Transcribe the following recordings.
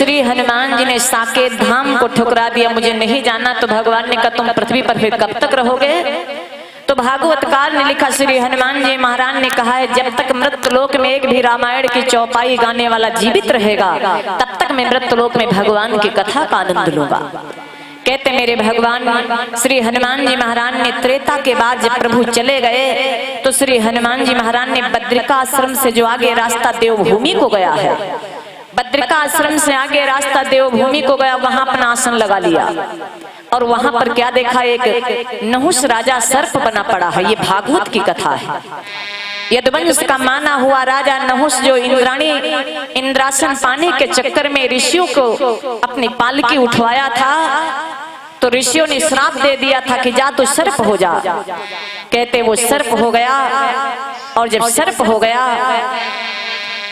श्री हनुमान जी ने साकेत धाम को ठुकरा दिया, मुझे नहीं जाना। तो भगवान ने कहा तुम पृथ्वी पर फिर कब तक रहोगे? तो भागवतकार ने लिखा, श्री हनुमान जी महाराज ने कहा है, जब तक मृत्यलोक में एक भी रामायण की चौपाई गाने वाला जीवित रहेगा तब तक मैं मृत्यलोक में भगवान की कथा का आनंद लूंगा। कहते मेरे भगवान श्री हनुमान जी महाराज ने त्रेता के बाद जब प्रभु चले गए तो श्री हनुमान जी महाराज ने बद्रिका आश्रम से जो आगे रास्ता देवभूमि को गया है, बद्रिका आश्रम से आगे रास्ता देवभूमि को गया, वहां अपना आसन लगा लिया और वहां पर क्या देखा, एक नहुष राजा सर्प बना पड़ा है। ये भागवत की कथा है। यदुवंश का माना हुआ राजा नहुष जो इंद्राणी इंद्रासन पाने के चक्कर में ऋषियों को अपनी पालकी उठवाया था, तो ऋषियों ने श्राप दे दिया था कि जा तो सर्प हो जा। कहते वो सर्प हो गया, और जब सर्प हो गया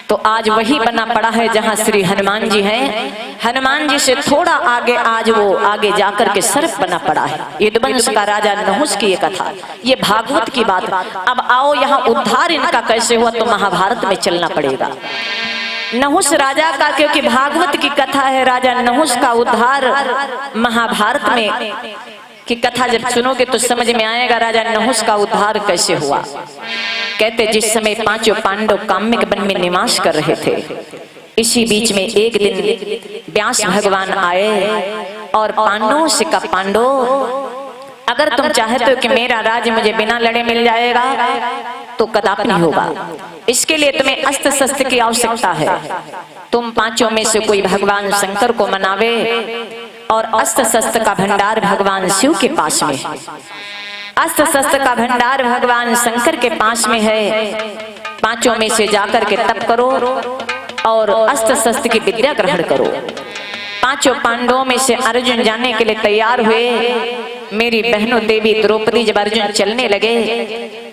तो आज वही बना पड़ा है जहां श्री हनुमान जी हैं। हनुमान जी से थोड़ा आगे आज वो आगे जाकर के सर्प बना पड़ा है। यदुवंश का राजा नहुष की ये कथा, ये भागवत की बात। अब आओ यहाँ उद्धार इनका कैसे हुआ, तो महाभारत में चलना पड़ेगा। नहुष राजा का, क्योंकि भागवत की कथा है, राजा नहुष का उद्धार महाभारत में की कथा जब सुनोगे तो समझ में आएगा राजा नहुष का उद्धार कैसे हुआ। कहते जिस समय पांचों पांडव काम्यक वन में निवास कर रहे थे, इसी बीच में एक दिन व्यास भगवान आए और पांडवों से कहा, पांडव अगर तुम चाहते हो कि मेरा राज्य मुझे बिना लड़े मिल जाएगा तो कदापि नहीं होगा। इसके लिए तुम्हें अस्त्र शस्त्र की आवश्यकता है। तुम पांचों में से कोई भगवान शंकर को मनावे और अस्त्र शस्त्र का भंडार भगवान शिव के पास में है। अस्त्र शस्त्र का भंडार भगवान शंकर के पास में है। पांचों में से जाकर के तप करो और अस्त्र शस्त्र की विद्या ग्रहण करो। पांचों पांडवों में से अर्जुन जाने के लिए तैयार हुए। मेरी बहनों देवी द्रौपदी जब अर्जुन चलने लगे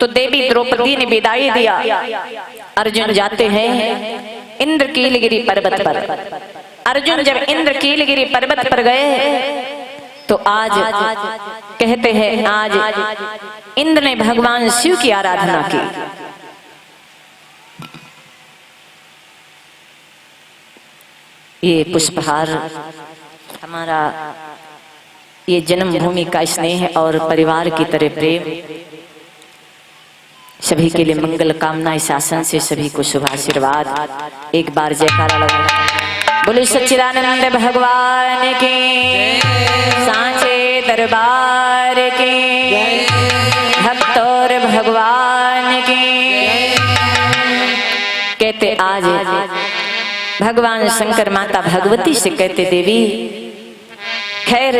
तो देवी द्रौपदी ने विदाई दिया। अर्जुन जाते हैं इंद्रकीलगिरी पर्वत पर। अर्जुन जब इंद्रकीलगिरी पर्वत पर गए तो आज कहते हैं आज इंद्र ने भगवान शिव की आराधना की। ये पुष्पहार हमारा ये जन्मभूमि का स्नेह और परिवार की तरह प्रेम, सभी के लिए मंगल कामना इस आसन से सभी को शुभ आशीर्वाद। एक बार जयकारा लगा। बोले सच्चिदानंद भगवान के, सांचे दरबार के, भक्त और भगवान के। कहते आज भगवान शंकर माता भगवती से कहते देवी, खैर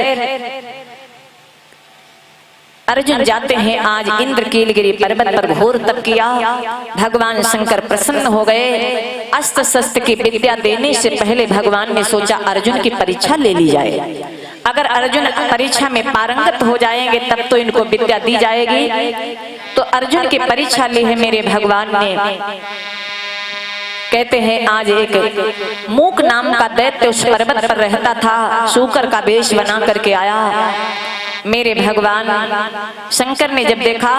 अर्जुन जाते हैं आज इंद्रकीलगिरी पर्वत पर घोर तप किया। भगवान शंकर प्रसन्न हो गए। अस्त्र शस्त्र की विद्या देने से पहले भगवान ने सोचा अर्जुन की परीक्षा ले ली जाए। अगर अर्जुन परीक्षा में पारंगत हो जाएंगे तब तो इनको विद्या दी जाएगी। तो अर्जुन की परीक्षा ली है मेरे भगवान ने। कहते हैं आज एक मूक नाम का दैत्य उस पर्वत पर रहता था, शूकर का वेश बना करके आया। मेरे भगवान शंकर ने जब देखा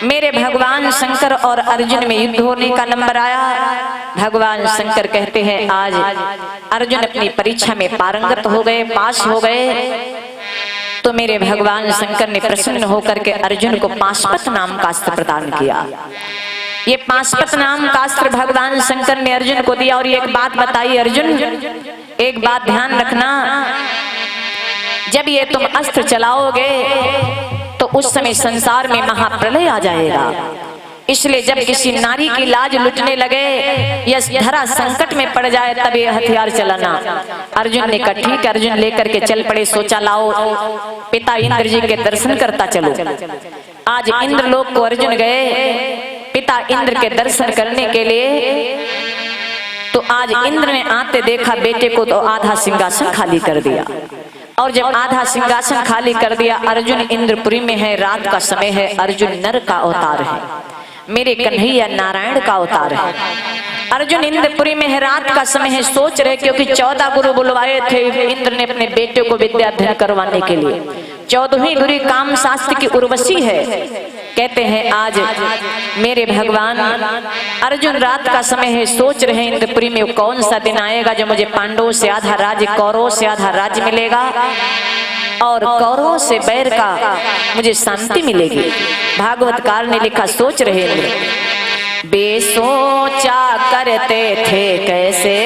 मेरे भगवान शंकर और अर्जुन में युद्ध होने का नंबर आया, भगवान शंकर कहते हैं आज अर्जुन अपनी परीक्षा में पारंगत हो गए, पास हो गए। तो मेरे भगवान शंकर ने प्रसन्न होकर के अर्जुन को पाशुपत नाम का अस्त्र प्रदान किया। ये पाशुपत नाम का अस्त्र भगवान शंकर ने अर्जुन को दिया। और एक बात बताई अर्जुन, एक बात ध्यान रखना, जब ये तुम अस्त्र चलाओगे तो उस समय संसार में महाप्रलय आ जाएगा। इसलिए जब किसी नारी की लाज लुटने लगे या धरा संकट में पड़ जाए तब ये हथियार चलाना। अर्जुन ने कहा ठीक, अर्जुन लेकर के चल पड़े। सोचा लाओ पिता इंद्र जी के दर्शन करता चलो। आज इंद्र लोक को अर्जुन गए पिता इंद्र के दर्शन करने के लिए। तो आज इंद्र ने आते देखा बेटे को तो आधा सिंहासन खाली कर दिया। और जब आधा सिंहासन खाली कर दिया, अर्जुन इंद्रपुरी में है, रात का समय है, अर्जुन नर का अवतार है, मेरे कन्हैया नारायण का अवतार है। अर्जुन इंद्रपुरी में है, रात का समय है। सोच रहे क्योंकि 14 गुरु बुलवाए थे इंद्र ने अपने बेटे को विद्या अध्ययन करवाने के लिए। 14वीं गुरु काम शास्त्र की उर्वशी है। कहते हैं आज मेरे भगवान अर्जुन रात का समय है, सोच रहे हैं इंद्रपुरी में कौन सा दिन आएगा जो मुझे पांडवों से आधा राज्य, कौरवों से आधा राज्य मिलेगा और कौरवों से बैर का मुझे शांति मिलेगी। भागवतकार ने लिखा, सोच रहे हैं बेसोचा करते थे कैसे,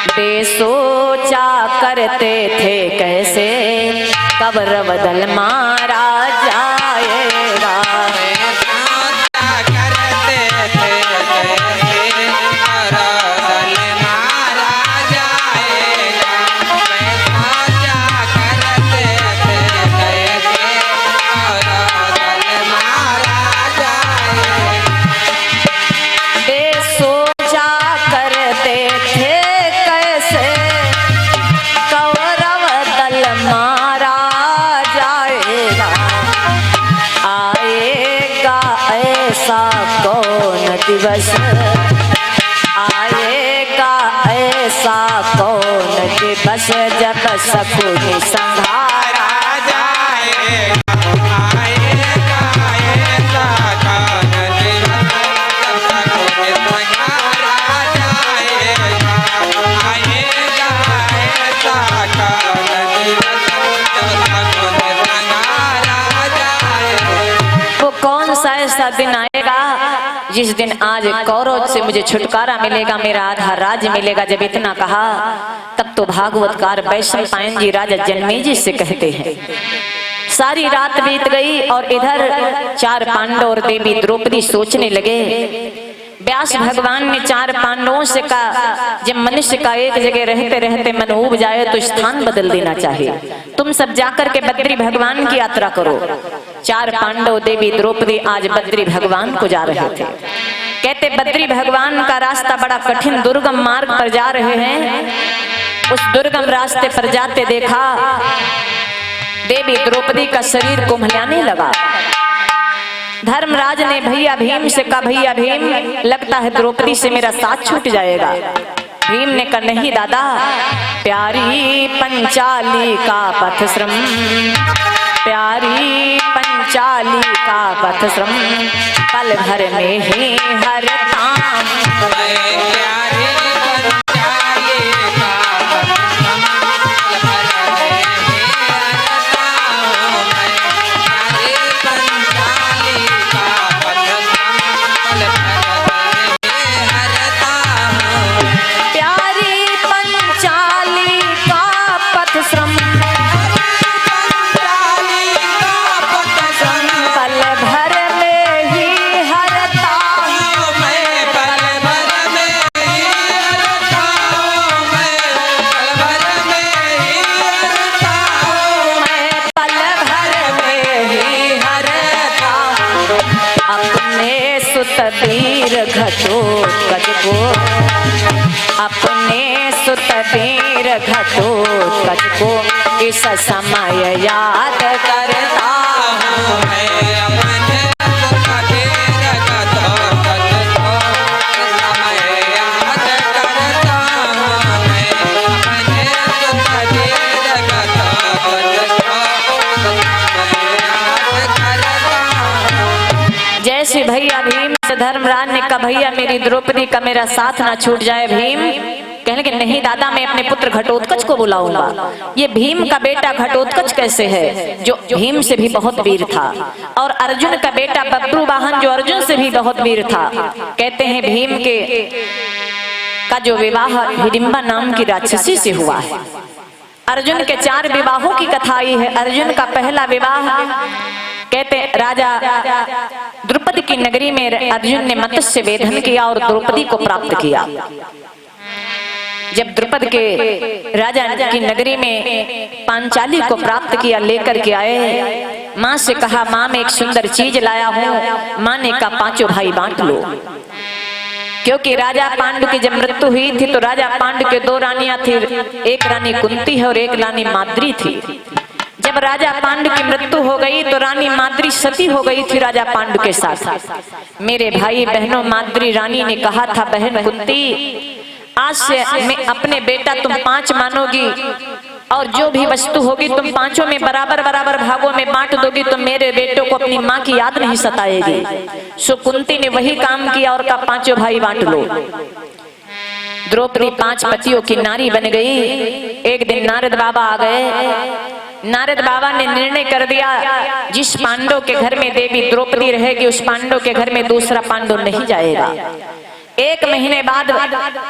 बेसोचा करते थे कैसे, कौरव दल मारा जाएगा। दिवस आएगा ऐसा कौन दिवस जब शकुनि संहारा जाएगा, आएगा ऐसा कौन दिवस जब शकुनि संहारा जाएगा, आएगा ऐसा कौन दिवस जब शकुनि संहारा जाएगा। वो कौन सा ऐसा दिन आएगा जिस दिन आज कौरव से मुझे छुटकारा मिलेगा, मेरा आधा राज्य मिलेगा। जब इतना कहा तब तो भागवतकार वैशंपायन जी राजा जनमेजय से कहते हैं, सारी रात बीत गई और इधर चार पांडव और देवी द्रौपदी सोचने लगे। व्यास भगवान ने चार पांडवों से कहा, जब मनुष्य का एक जगह रहते रहते मन ऊब जाए तो स्थान बदल देना चाहिए, तुम सब जाकर के बद्री भगवान की यात्रा करो। चार पांडव देवी द्रौपदी आज बद्री भगवान को जा रहे थे। कहते बद्री भगवान का रास्ता बड़ा कठिन दुर्गम मार्ग पर जा रहे हैं। उस दुर्गम रास्ते पर जाते देखा देवी द्रौपदी का शरीर कुम्हलाने लगा। धर्मराज ने भैया भीम से कहा, भैया भीम लगता है द्रौपदी से मेरा साथ छूट जाएगा। भीम ने कहा, नहीं दादा, प्यारी पंचाली का पथ श्रम, प्यारी पंचाली का पथ श्रम, पल भर में ही हर काम, प्यारी पंचाली का पथ श्रम, पल भर में ही हर काम, प्यारी पंचाली का पथ श्रम, पल भर में ही हर काम, प्यारी पंचाली का पथ श्रम, वीर घटोत्कच को, अपने सुत वीर घटोत्कच को इस समय याद करता हूँ मैं, अपने सुत वीर घटोत्कच को समय याद करता हूँ मैं, अपने सुत वीर घटोत्कच को समय याद करता हूँ। जैसे भैया भीम धर्मराज ने कहा, भैया मेरी द्रौपदी का मेरा साथ ना छूट जाए। भीम कहने लगे, नहीं दादा, मैं अपने पुत्र घटोत्कच को बुलाऊंगा। ये भीम का बेटा घटोत्कच कैसे है, जो भीम से भी बहुत वीर था, और अर्जुन का बेटा बब्रुवाहन जो अर्जुन से भी बहुत वीर था। कहते हैं भीम के का जो विवाह हिडिंबा नाम की राक्षसी से हुआ है। अर्जुन के 4 विवाहों की कथा आई है। अर्जुन का पहला विवाह कहते राजा द्रुपद की नगरी में अर्जुन ने मत्स्य वेधन किया और द्रौपदी को प्राप्त किया। जब द्रुपद के राजा की नगरी में पांचाली को प्राप्त किया, लेकर के आए, माँ से कहा, माँ मैं एक सुंदर चीज लाया हूँ। माँ ने कहा, 5 भाई बांट लो। क्योंकि राजा पांडु की जब मृत्यु हुई थी तो राजा पांडु के 2 रानियां थी, एक रानी कुंती है और एक रानी माद्री थी। जब राजा पांडु की मृत्यु हो गई तो रानी माद्री सती हो गई थी राजा पांडु के साथ। मेरे भाई बहनों, माद्री रानी ने कहा था, बहन कुंती आज से मैं अपने बेटा तुम 5 मानोगी और जो भी वस्तु होगी तुम पांचों में बराबर बराबर भागों में बांट दोगी तो मेरे बेटों को अपनी माँ की याद नहीं सताएगी। सो कुंती ने वही काम किया और कहा पांचों भाई बांट लो। द्रौपदी 5 पतियों की नारी बन गई। एक दिन नारद बाबा आ गए। नारद बाबा ने निर्णय कर दिया जिस पांडव के घर में देवी द्रौपदी रहेगी उस पांडव के घर में दूसरा पांडव नहीं जाएगा। 1 महीने बाद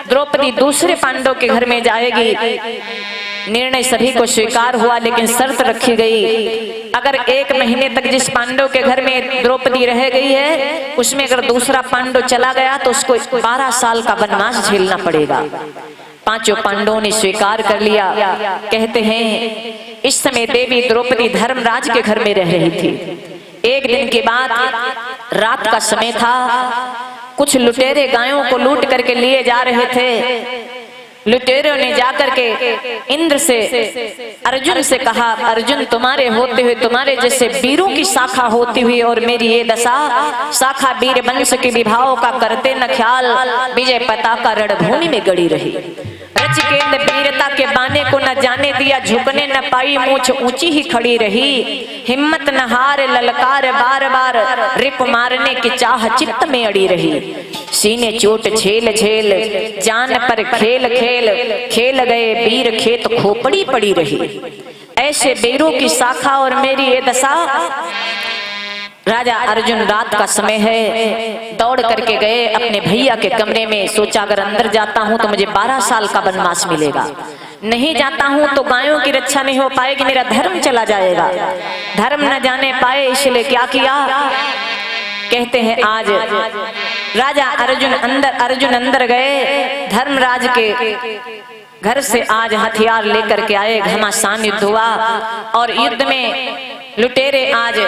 द्रौपदी दूसरे पांडव के घर में जाएगी। निर्णय सभी को स्वीकार हुआ लेकिन शर्त रखी गई, अगर 1 महीने तक जिस पांडव के घर में द्रौपदी रह गई है उसमें अगर दूसरा पांडव चला गया तो उसको 12 साल का वनवास झेलना पड़ेगा। पांचों पांडवों ने स्वीकार कर लिया। कहते हैं इस समय देवी द्रौपदी धर्मराज के घर में रह रही थी। एक दिन के बाद रात का समय था। कुछ लुटेरे गायों को लूट करके लिए जा रहे थे। लुटेरों ने जाकर के इंद्र से अर्जुन से कहा, अर्जुन तुम्हारे होते हुए तुम्हारे जैसे वीरों की शाखा होती हुई और मेरी ये दशा, शाखा वीर वंश के विभाव का करते न ख्याल, विजय पताका रणभूमि में गड़ी रही। रचकेंद्र वीरता के बाने को न जाने दिया, झुकने न पाई मूछ ऊंची ही खड़ी रही। हिम्मत न हार ललकार बार बार, रिप मारने की चाह चित्त में अड़ी रही। सीने चोट झेल झेल जान पर खेल खेल, खेल गए वीर खेत खोपड़ी पड़ी रही। ऐसे वीरों की शाखा और मेरी ये दशा। राजा अर्जुन रात का समय है, दौड़ करके गए अपने भैया के कमरे में। सोचा अगर अंदर जाता हूं तो मुझे 12 साल का वनवास मिलेगा, नहीं जाता हूं तो गायों की रक्षा नहीं हो पाएगी, मेरा धर्म चला जाएगा। धर्म न जाने पाए इसलिए क्या किया। कहते हैं आज राजा अर्जुन अंदर गए। धर्मराज के घर से आज हथियार लेकर के आए। घमासान युद्ध हुआ और युद्ध में लुटेरे आज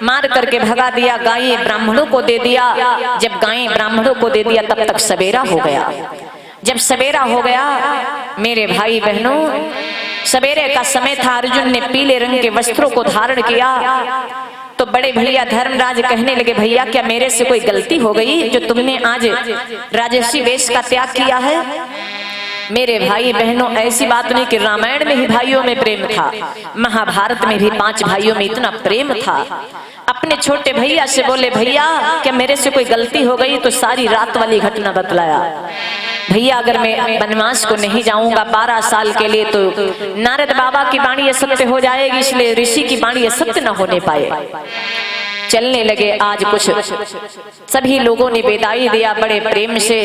मार करके भगा दिया। गाय ब्राह्मणों को दे दिया। जब गाय ब्राह्मणों को दे दिया तब तक सवेरा हो गया। जब सवेरा हो गया मेरे भाई बहनों, सवेरे का समय था। अर्जुन ने पीले रंग के वस्त्रों को धारण किया तो बड़े भैया धर्मराज कहने लगे, भैया क्या मेरे से कोई गलती हो गई जो तुमने आज राजर्षि वेश का त्याग किया है। मेरे भाई बहनों ऐसी बात नहीं कि रामायण में ही भाइयों में प्रेम था, महाभारत में भी 5 भाइयों में इतना प्रेम था। अपने छोटे भैया से बोले, भैया क्या मेरे से कोई गलती हो गई। तो सारी रात वाली घटना बतलाया। भैया अगर मैं वनवास को नहीं जाऊंगा 12 साल के लिए तो नारद बाबा की वाणी असत्य हो जाएगी, इसलिए ऋषि की वाणी असत्य न होने पाए। चलने लगे। आज कुछ सभी लोगों ने विदाई दिया बड़े प्रेम से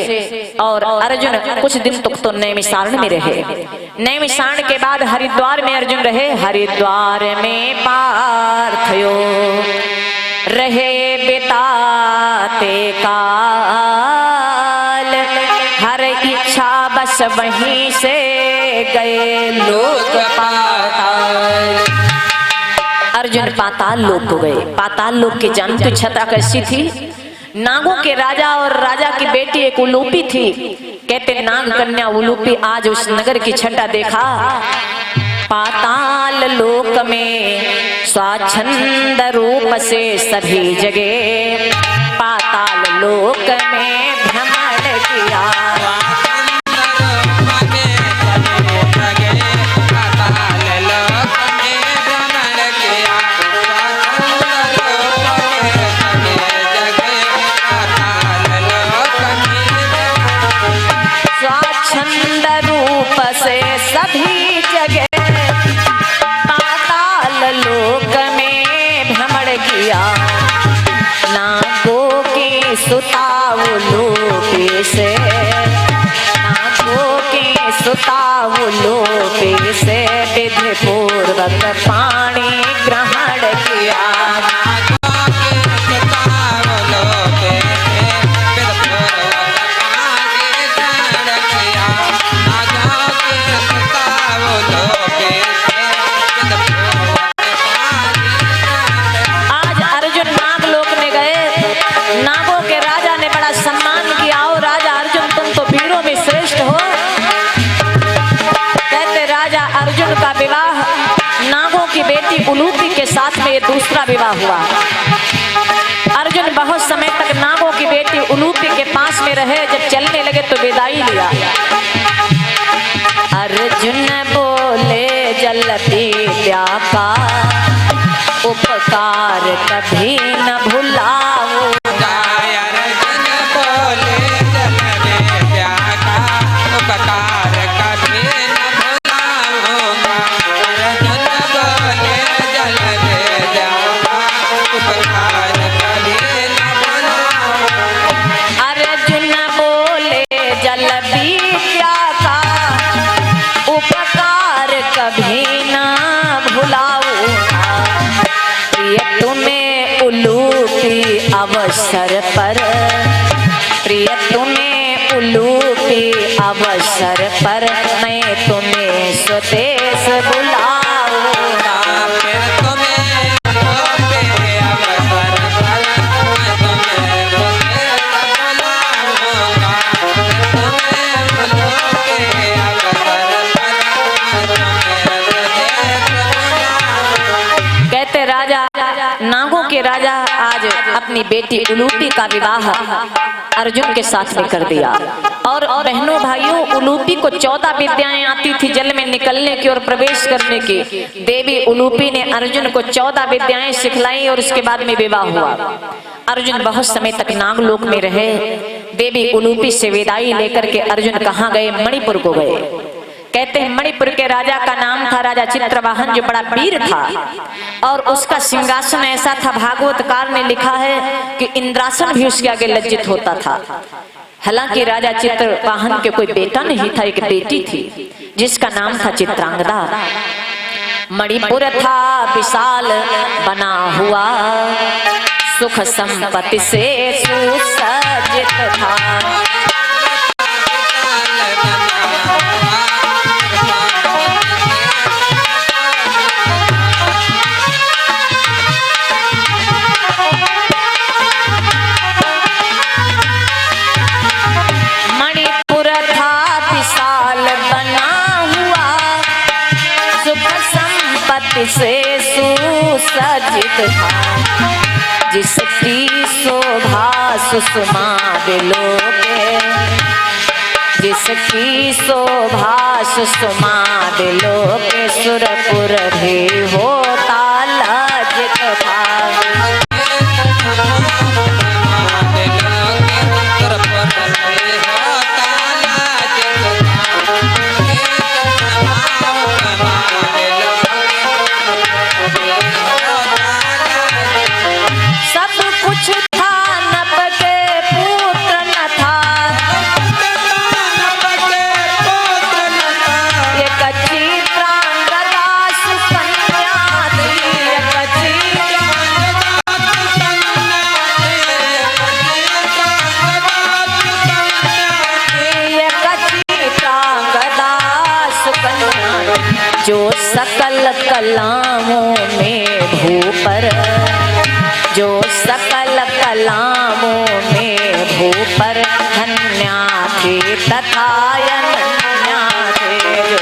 और अर्जुन कुछ दिन तक तो नैमिषारण्य में रहे। नैमिषारण्य के बाद हरिद्वार में अर्जुन रहे। हरिद्वार में पार्थयो रहे बिताते काल, हर इच्छा बस वहीं से गए लोक पाताल। अर्जुन पाताल लोक को गए। पाताल लोक की जानती छटा कैसी थी। नागों के राजा और राजा की बेटी एक उलूपी थी। कहते नाग कन्या उलूपी आज उस नगर की छटा देखा। पाताल लोक में स्वाच्छंद रूप से सभी जगह, पाताल लोक में भ्रमण किया। स्वाच्छंद रूप से सभी जगह, पाताल लोक में भ्रमण किया। नागों की सुता उलूपी से, नागों की सुता उलूपी से विधि पूर्वक पानी ग्रहण किया। का विवाह नागों की बेटी उलूपी के साथ में ये दूसरा विवाह हुआ। अर्जुन बहुत समय तक नागों की बेटी उलूपी के पास में रहे। जब चलने लगे तो विदाई लिया। अर्जुन बोले जल जल विद्या का उपकार कभी न भुलाऊंगा। अर्जुन बोले जल विद्या का उपकार कभी न भुलाऊंगा। अर्जुन बोले जल विद्या का उपकार कभी न भुलाऊंगा। अर्जुन बोले जल विद्या का उपकार कभी न भुलाऊंगा। प्रिय तुम्हें उलूपी अवसर पर, प्रिय तुम्हें उलूपी अवसर पर मैं तुम्हें स्वदेश बुलाऊंगा। फिर तुम्हें उलूपी अवसर पर मैं तुम्हें स्वदेश बुलाऊंगा। तुम्हें उलूपी अवसर पर मैं तुम्हें स्वदेश बुलाऊंगा। कहते राजा नागों के राजा आज अपनी बेटी उलूपी का विवाह अर्जुन के साथ में कर दिया। और बहनों भाइयों, उलूपी को 14 विद्याएं आती थी जल में निकलने की और प्रवेश करने की। देवी उलूपी ने अर्जुन को 14 विद्याएं सिखलाई और उसके बाद में विवाह हुआ। अर्जुन बहुत समय तक नागलोक में रहे। देवी उलूपी से विदाई लेकर के अर्जुन कहाँ गए? मणिपुर को गए। कहते हैं मणिपुर के राजा का नाम था राजा चित्रवाहन, जो बड़ा वीर था और उसका सिंहासन ऐसा था, भागवतकार ने लिखा है कि इंद्रासन भी उसके आगे लज्जित होता था। हालांकि राजा चित्रवाहन के कोई बेटा नहीं था, एक बेटी थी जिसका नाम था चित्रांगदा। मणिपुर था विशाल बना हुआ, सुख संपत्ति से सुसज्जित था। मणिपुर था विशाल बना हुआ, सुख संपत्ति से सुसज्जित था। जिसकी शोभा सुषमा बिलोके, जिसकी शोभा सुषमा बिलोके, सुरपुर भी होता लज्जित था। सब कुछ था नभ के पुत्र न था, एक चित्रांगदा सुकन्या थी, एक चित्रांगदा सुकन्या जो सकल कलामों में भूपर, जो सकल कलामों में भूपर धन्या थे तथा अनन्या थे। जो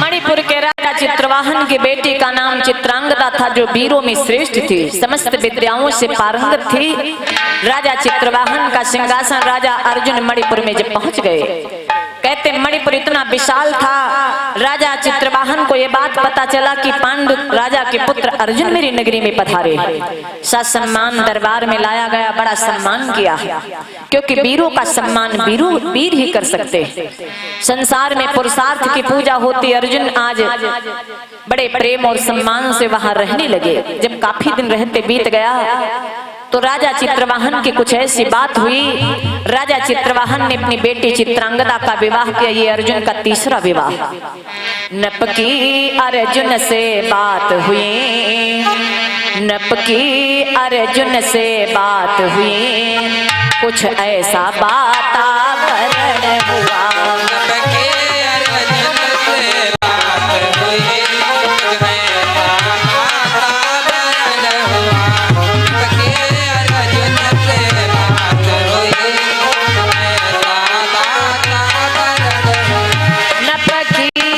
मणिपुर के राजा चित्रवाहन की बेटी का नाम चित्रांगदा था, जो वीरों में श्रेष्ठ थी, समस्त विद्याओं से पारंगत थी। राजा चित्रवाहन का सिंहासन राजा अर्जुन मणिपुर में जब पहुंच गए, कहते मणिपुर इतना विशाल था, राजा चित्रवाहन को यह बात पता चला कि पांडु राजा के पुत्र अर्जुन मेरी नगरी में पधारे। सम्मान दरबार में लाया गया, बड़ा सम्मान किया, क्योंकि वीरों का सम्मान वीर ही कर सकते हैं। संसार में पुरुषार्थ की पूजा होती। अर्जुन आज बड़े प्रेम और सम्मान से वहां रहने लगे। जब काफी दिन रहते बीत गया तो राजा चित्रवाहन की कुछ ऐसी बात हुई, राजा चित्रवाहन ने अपनी बेटी चित्रांगदा का विवाह किया। ये अर्जुन का तीसरा विवाह। नप की अर्जुन से बात हुई, नप की अर्जुन से बात हुई, कुछ ऐसा वातावरण हुआ।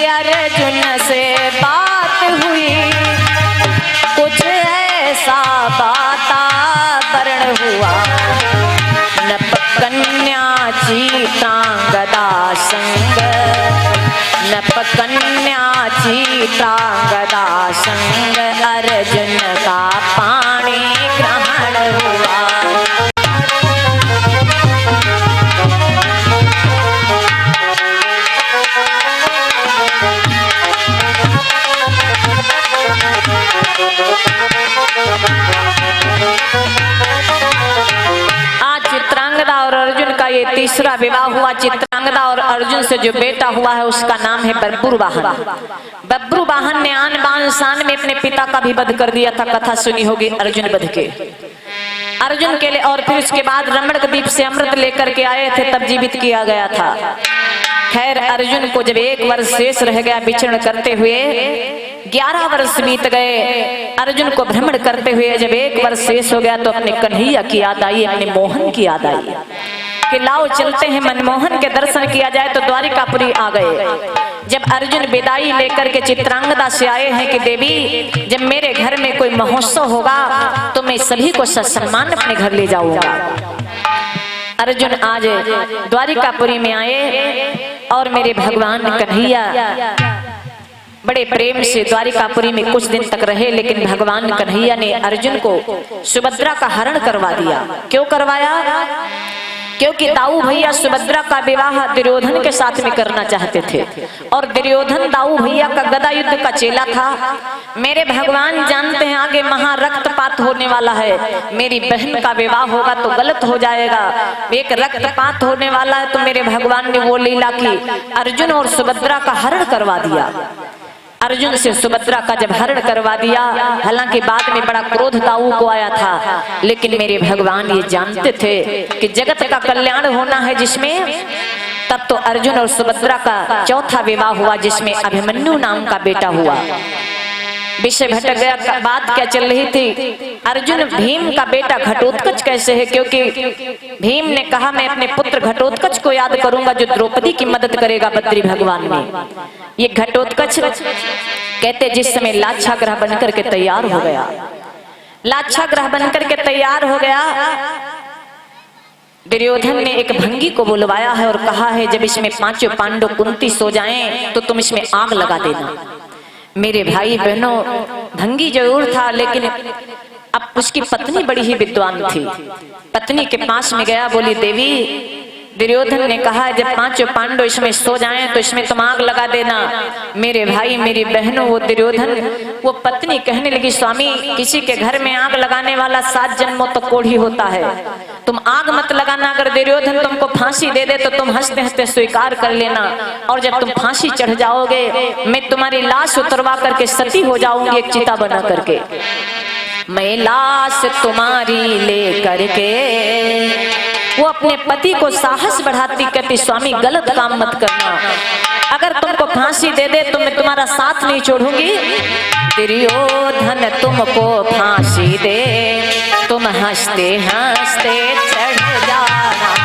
अर्जुन से बात कन्या चित्रांगदा संग अर्जुन का पाणी ग्रहण हुआ। आज चित्रांगदा और अर्जुन का ये तीसरा विवाह हुआ। चित्रांगदा और अर्जुन से जो बेटा हुआ है उसका नाम है बब्रुवाहन। बब्रुवाहन ने आन बान शान में अपने पिता का भी वध कर दिया था। कथा सुनी होगी अर्जुन वध के, अर्जुन के लिए। और फिर उसके बाद रमणक द्वीप से अमृत लेकर के आए थे, तब जीवित किया गया था। खैर अर्जुन को जब 1 वर्ष शेष रह गया विचरण करते हुए, 11 वर्ष बीत गए अर्जुन को भ्रमण करते हुए। जब 1 वर्ष शेष हो गया तो अपने कन्हैया की याद आई, अपने मोहन की याद आई कि लाओ चलते हैं मनमोहन के दर्शन किया जाए। तो द्वारिकापुरी आ गए। जब अर्जुन विदाई लेकर के चित्रांगदा से आए हैं कि देवी जब मेरे घर में कोई महोत्सव होगा तो मैं सभी को ससम्मान अपने घर ले जाऊंगा। अर्जुन आज द्वारिकापुरी में आए और मेरे भगवान कन्हैया बड़े प्रेम से द्वारिकापुरी में कुछ दिन तक रहे। लेकिन भगवान कन्हैया ने अर्जुन को सुभद्रा का हरण करवा दिया। क्यों करवाया? क्योंकि दाऊ भैया सुभद्रा का विवाह दुर्योधन के साथ में करना चाहते थे और दुर्योधन दाऊ भैया का गदा युद्ध का चेला था। मेरे भगवान जानते हैं आगे महारक्तपात होने वाला है, मेरी बहन का विवाह होगा तो गलत हो जाएगा, एक रक्तपात होने वाला है। तो मेरे भगवान ने वो लीला की, अर्जुन और सुभद्रा का हरण करवा दिया। अर्जुन से सुभद्रा का जब हरण करवा दिया, हालांकि बाद में बड़ा क्रोध दाऊ को आया था, लेकिन मेरे भगवान ये जानते थे कि जगत का कल्याण होना है जिसमें। तब तो अर्जुन और सुभद्रा का चौथा विवाह हुआ जिसमें अभिमन्यु नाम का बेटा हुआ। विषय भटक गया, बात क्या चल रही थी? अर्जुन भीम का बेटा घटोत्कच कैसे है? क्योंकि भीम ने कहा मैं अपने पुत्र घटोत्कच को याद करूंगा जो द्रौपदी की मदद करेगा बद्री भगवान में। ये घटोत्कच कहते जिस समय लाक्षागृह बनकर के तैयार हो गया, लाक्षागृह बनकर के तैयार हो गया, दुर्योधन ने एक भंगी को बुलवाया है और कहा है जब इसमें 5 पांडव कुंती सो जाएं तो तुम इसमें आग लगा देना। मेरे भाई बहनों, भंगी जरूर था लेकिन अब उसकी पत्नी बड़ी ही विद्वान थी। पत्नी के पास में गया, बोली देवी दुर्योधन ने कहा जब 5 पांडव इसमें सो जाएं तो इसमें तुम आग लगा देना। मेरे भाई मेरी बहनों, वो दुर्योधन, वो पत्नी कहने लगी स्वामी किसी के घर में आग लगाने वाला 7 जन्मों तक कोढ़ी होता है, तुम आग मत लगाना। अगर दुर्योधन तुमको फांसी दे दे तो तुम हंसते हंसते स्वीकार कर लेना, और जब तुम फांसी चढ़ जाओगे मैं तुम्हारी लाश उतरवा करके सती हो जाऊंगी एक चिता बना करके। मैं लाश तुम्हारी ले करके, वो अपने पति को साहस बढ़ाती कहती स्वामी गलत काम मत करना, अगर तुमको फांसी दे दे तो मैं तुम्हारा साथ नहीं छोड़ूंगी। दुर्योधन तुमको फांसी दे तुम हंसते हंसते चढ़ जाना।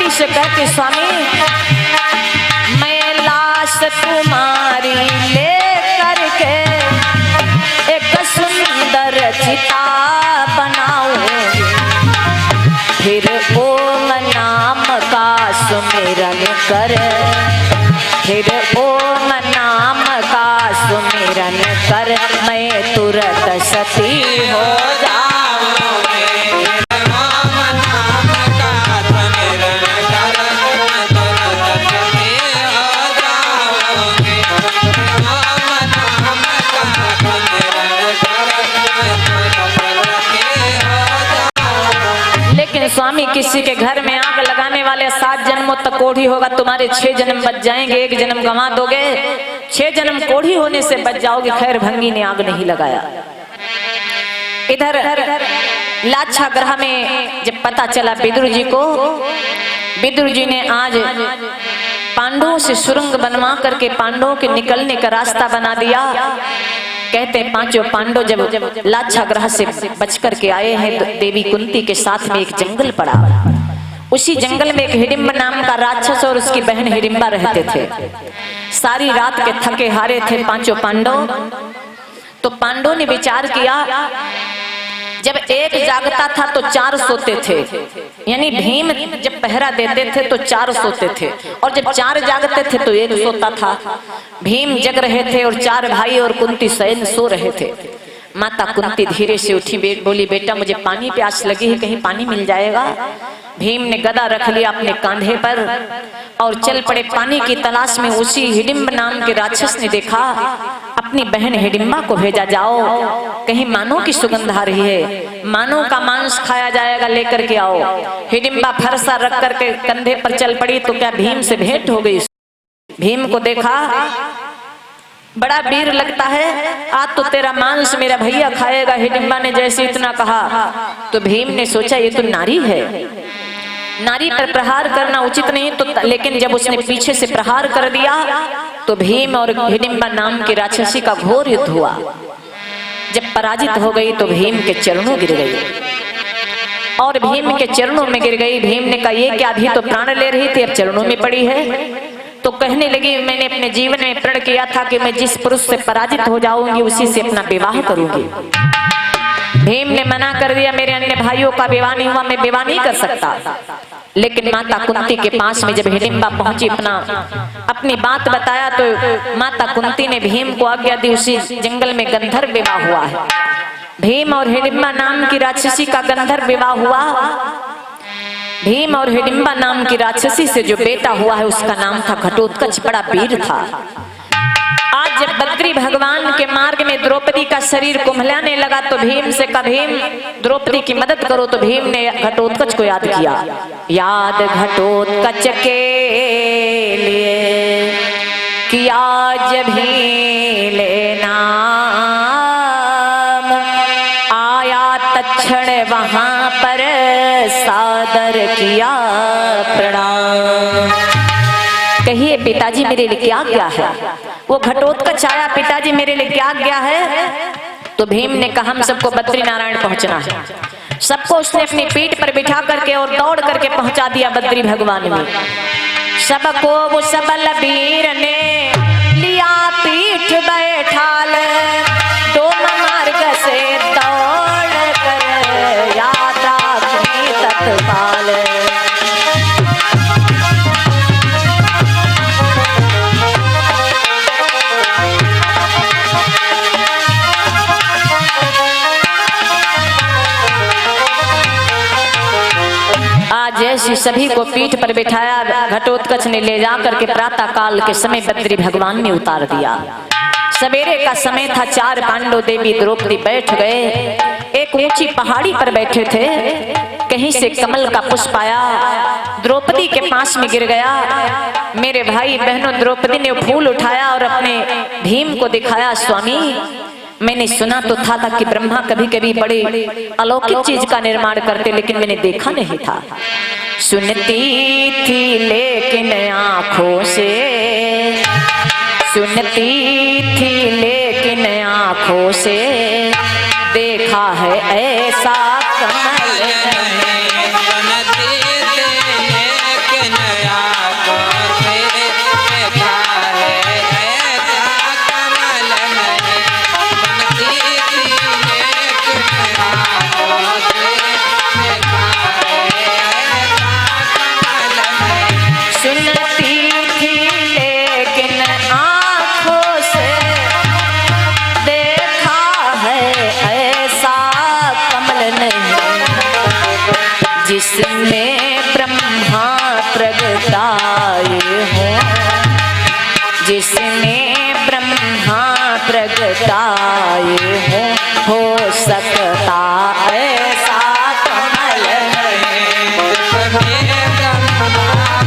से कहती स्वामी मैं लाश तुम्हारी ले करके एक सुंदर चिता बनाऊंगी, फिर ओम नाम का सुमिरन कर, फिर ओम नाम का सुमिरन कर, मैं तुरंत सती हो जाऊंगी। स्वामी किसी के घर में आग लगाने वाले 7 जन्मों तक कोढ़ी होगा, तुम्हारे 6 जन्म बच जाएंगे, 1 जन्म गंवा दोगे, 6 जन्म कोढ़ी होने से बच जाओगे। खैर भंगी ने आग नहीं लगाया। इधर लाक्षागृह में जब पता चला विदुर जी को, विदुर जी ने आज पांडवों से सुरंग बनवा करके पांडवों के निकलने का रास्ता बना दिया। कहते हैं 5 पांडव जब लाक्षागृह से बच करके आए हैं तो देवी कुंती के साथ में एक जंगल पड़ा, उसी जंगल में एक हिडिंब नाम का राक्षस और उसकी बहन हिडिंबा रहते थे। सारी रात के थके हारे थे पांचों पांडव। तो पांडवों ने विचार किया, जब एक जागता था तो चार सोते थे, यानी भीम जब पहरा देते थे तो चार सोते थे, और जब चार जागते थे तो एक सोता था। भीम जग रहे थे और चार भाई और कुंती सैन सो रहे थे। माता कुंती धीरे से उठी, बोली बेटा मुझे पानी प्यास लगी है, कहीं पानी मिल जाएगा। भीम ने गदा रख लिया अपने कांधे पर और चल पड़े पानी की तलाश में। उसी हिडिंब नाम के राक्षस ने देखा, अपनी बहन हिडिंबा को भेजा, जाओ कहीं मानव की सुगंध आ रही है, मानव का मांस खाया जाएगा, लेकर के आओ। हिडिंबा फरसा रख करके कंधे पर चल पड़ी तो क्या भीम से भेंट हो गई। भीम को देखा, बड़ा वीर लगता है, आज तो तेरा मांस मेरा भैया खाएगा। हिडिंबा ने जैसे इतना कहा तो भीम ने सोचा ये तो नारी है, नारी पर प्रहार करना उचित नहीं। तो लेकिन जब उसने पीछे से प्रहार कर दिया तो भीम और हिडिंबा नाम की राक्षसी का घोर युद्ध हुआ। जब पराजित हो गई तो भीम के चरणों गिर गई, और भीम के चरणों में गिर गई। भीम ने कहा ये क्या, अभी तो प्राण ले रही थी, अब चरणों में पड़ी है। तो कहने लगी, मैंने अपने जीवन में प्रण किया था कि मैं जिस पुरुष से पराजित हो जाऊंगी उसी से अपना विवाह करूंगी। भीम ने मना कर दिया, मेरे अन्य भाइयों का विवाह नहीं हुआ, मैं विवाह नहीं कर सकता। लेकिन माता कुंती के पास में जब हिडिंबा पहुंची, अपनी बात बताया तो माता कुंती ने भीम को आज्ञा दी। उसी जंगल में गंधर्व विवाह हुआ है। भीम और हिडिंबा नाम की राक्षसी का गंधर्व विवाह हुआ। भीम और हिडिंबा नाम की राक्षसी से जो बेटा हुआ है उसका नाम था घटोत्कच, बड़ा वीर था। आज जब बद्री भगवान के मार्ग में द्रौपदी का शरीर कुम्हलाने लगा तो भीम से कहा, भीम द्रौपदी की मदद करो। तो भीम ने घटोत्कच को याद किया, याद घटोत्कच के लिए किया जब भी लेना, आया तत्क्षण वहां पर सादर किया प्रणाम। कहिए पिताजी मेरे लिए क्या आज्ञा है। वो घटोत्कच आया, पिताजी मेरे लिए क्या आज्ञा है। तो भीम ने कहा हम सबको बद्री नारायण पहुंचना है। सबको उसने अपनी पीठ पर बिठा करके और दौड़ करके पहुंचा दिया बद्री भगवान में। सबको वो सबल वीर ने लिया पीठ बैठाल, दोनों मार्ग से दौड़ कर यात्रा की तत्काल। आज जैसे सभी को पीठ पर बिठाया, घटोत्कच ने ले जा करके प्रातः काल के समय बद्री भगवान में उतार दिया। सवेरे का समय था, चार पांडव देवी द्रौपदी बैठ गए। एक ऊंची पहाड़ी पर बैठे थे, कहीं से कमल का पुष्प आया, द्रौपदी के पास में गिर गया। मेरे भाई बहनों, द्रौपदी ने फूल उठाया और अपने भीम को दिखाया, स्वामी मैंने सुना तो था कि ब्रह्मा कभी कभी बड़े अलौकिक चीज का निर्माण करते, लेकिन मैंने देखा नहीं था। सुनती थी लेकिन आंखों से, सुनती थी लेकिन आंखों से, देखा है ऐसा कमल जिसमें ब्रह्मा प्रगटाए हो, जिसमें ब्रह्मा प्रगटाए हो सकता ऐसा कमल नहीं। ब्रह्मा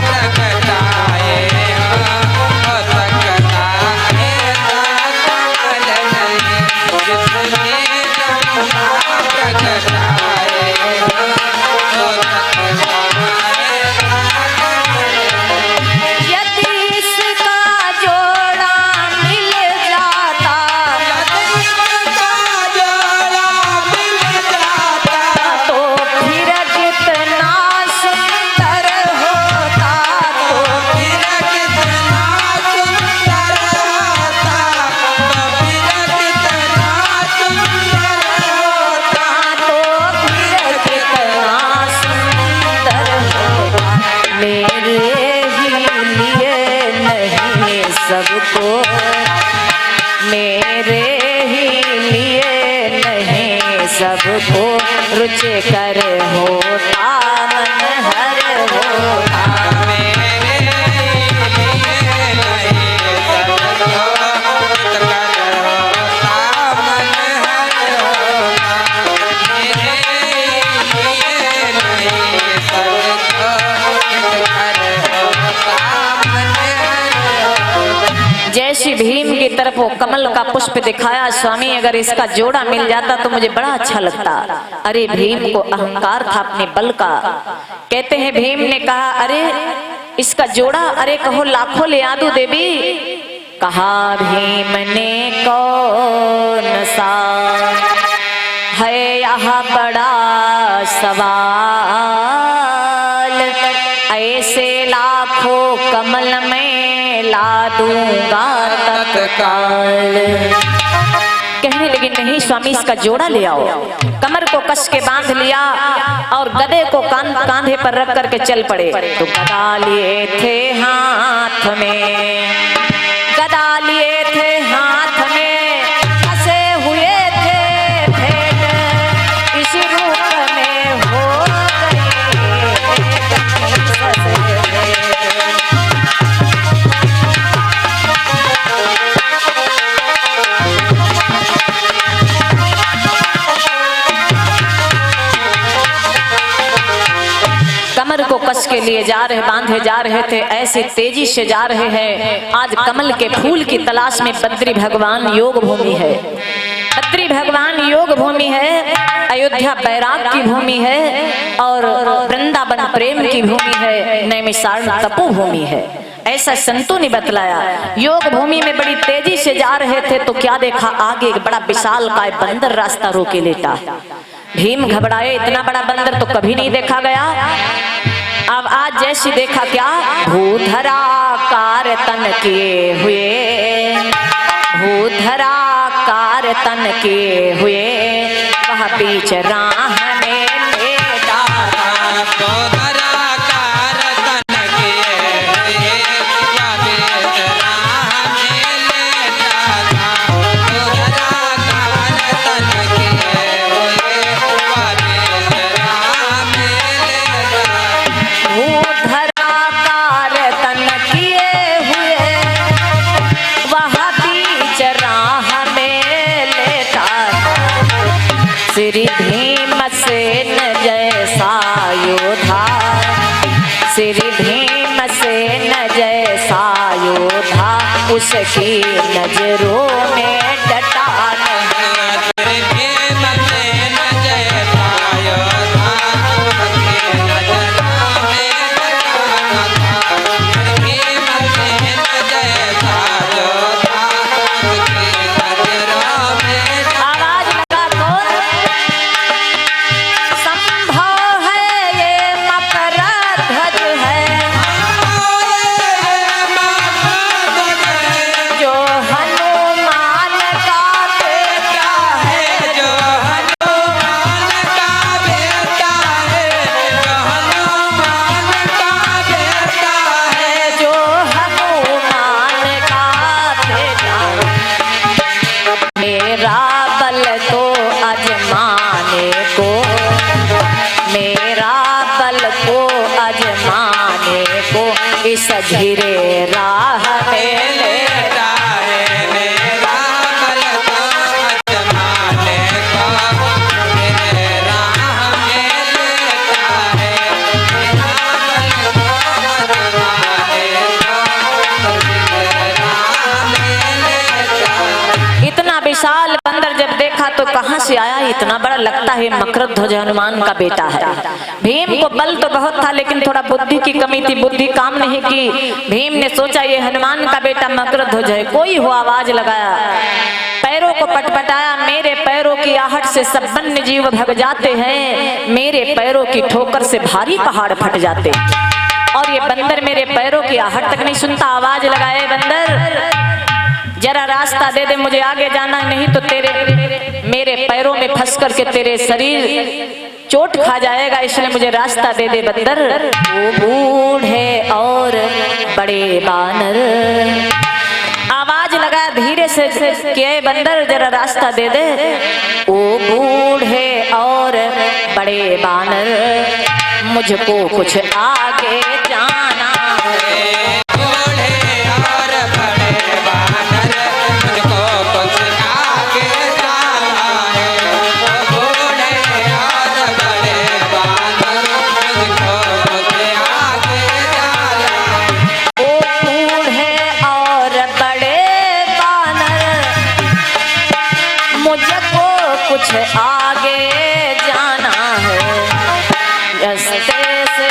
प्रगटाए हो सकता ऐसा कमल नहीं, जिसमें ब्रह्मा प्रगटाए यदि इसका जोड़ा मिल जाता, यदि इसका जोड़ा मिल जाता, सबको, मेरे ही लिए नहीं सबको, रुचिकर होता मन हर होता। मेरे लिए नहीं सबको, रुचिकर होता मन हर होता। मेरे लिए नहीं सबको, रुचिकर होता मन हर होता। जैसी भीम की तरफ वो कमल का पुष्प दिखाया, स्वामी अगर इसका जोड़ा मिल जाता तो मुझे बड़ा अच्छा लगता। अरे भीम को अहंकार था अपने बल का। कहते हैं भीम ने कहा अरे इसका जोड़ा, अरे कहो लाखों ले आ दूं देवी। कहा भीम ने कौन सा है यहाँ बड़ा सवाल, ऐसे लाखों कमल में ला दूंगा तत्काल। कहने लगी नहीं स्वामी इसका जोड़ा ले आओ। कमर को कस के बांध लिया और गदे को कांधे पर रख करके चल पड़े। तो गदा लिए थे हाथ में, गदा लिए थे हाथ में, फंसे हुए थे भेंट, इसी रूप में हो कमर को कस के लिए जा रहे, बांधे जा रहे थे, ऐसे तेजी से जा रहे हैं। आज कमल के फूल की तलाश में बद्री भगवान योग भूमि है, बद्री भगवान योग भूमि है, अयोध्या बैराग की भूमि है और वृंदावन प्रेम की भूमि है, नैमिषारण्य तपोभूमि है। ऐसा संतों ने बतलाया। योग भूमि में बड़ी तेजी से जा रहे थे तो क्या देखा, आगे एक बड़ा विशाल काय बंदर रास्ता रोके लेटा। भीम घबराए, इतना बड़ा बंदर तो कभी नहीं देखा गया। अब आज जैसी देखा क्या, भूधराकार तन किए हुए, भूधराकार तन किए हुए, वह बीच राह में लेटा था। भूधराकार तन किए हुए, वह बीच राह में लेटा था। भूधराकार तन किए हुए, वह बीच राह में लेटा था। भूधराकार तन किए हुए, वह बीच राह में लेटा था। श्री भीमसेन जैसा योद्धा, श्री भीमसेन जैसा योद्धा, उसकी नजरों में डटा नहीं। श्री भीमसेन जैसा योद्धा, उसकी नजरों में डटा था। श्री भीमसेन जैसा योद्धा, उसकी नजरों में आवाज लगा कौन? संभव है ये मकरध्वज है, जो हनुमान का बेटा है, जो हनुमान का बेटा है, जो हनुमान का बेटा है। जो हनुमान का बेटा। मेरा बल तो अजमाने को, मेरा बल तो अजमाने को, इस धीरे राह में लेटा है। मेरा बल तो अजमाने को, मेरे राह में लेटा है। मेरा बल तो अजमाने को, मेरे राह में लेटा है। इतना विशाल बंदर जब देखा तो कहां से आया, इतना बड़ा लगता है मकरध्वज हनुमान का बेटा है। भीम को बल तो बहुत था लेकिन थोड़ा बुद्धि की कमी थी, बुद्धि काम नहीं की। भीम ने सोचा ये हनुमान का बेटा मकरध्वज है, कोई हो आवाज लगाया, पैरों को पटपटाया। मेरे पैरों की आहट से सब वन्य जीव भग जाते हैं, मेरे पैरों की ठोकर से भारी पहाड़ फट जाते। और ये बंदर मेरे पैरों की आहट तक नहीं सुनता। आवाज लगाए बंदर जरा रास्ता दे दे, मुझे आगे जाना, नहीं तो तेरे मेरे पैरों में फंस करके तेरे शरीर चोट खा जाएगा, इसलिए मुझे रास्ता दे दे बंदर। वो बूढ़े और बड़े बानर कि "ए बंदर जरा रास्ता दे दे। ओ बूढ़े और बड़े बानर, मुझको कुछ आगे जाना है। बूढ़े और बड़े बानर, मुझको कुछ आगे जाना है। बूढ़े और बड़े बानर, मुझको कुछ आगे जाना है। ओ बूढ़े और बड़े बानर, मुझको कुछ आगे जाना है। रास्ते से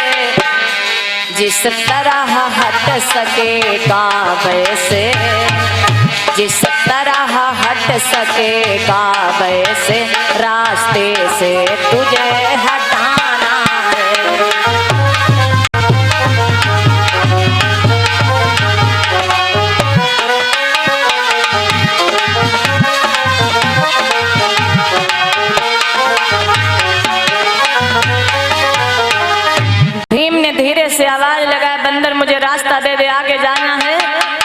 जिस तरह हट सकेगा वैसे, जिस तरह हट सकेगा वैसे, रास्ते से तुझे हटाना है। भीम ने धीरे से आवाज लगाया, बंदर मुझे रास्ता दे दे, आगे जाना है।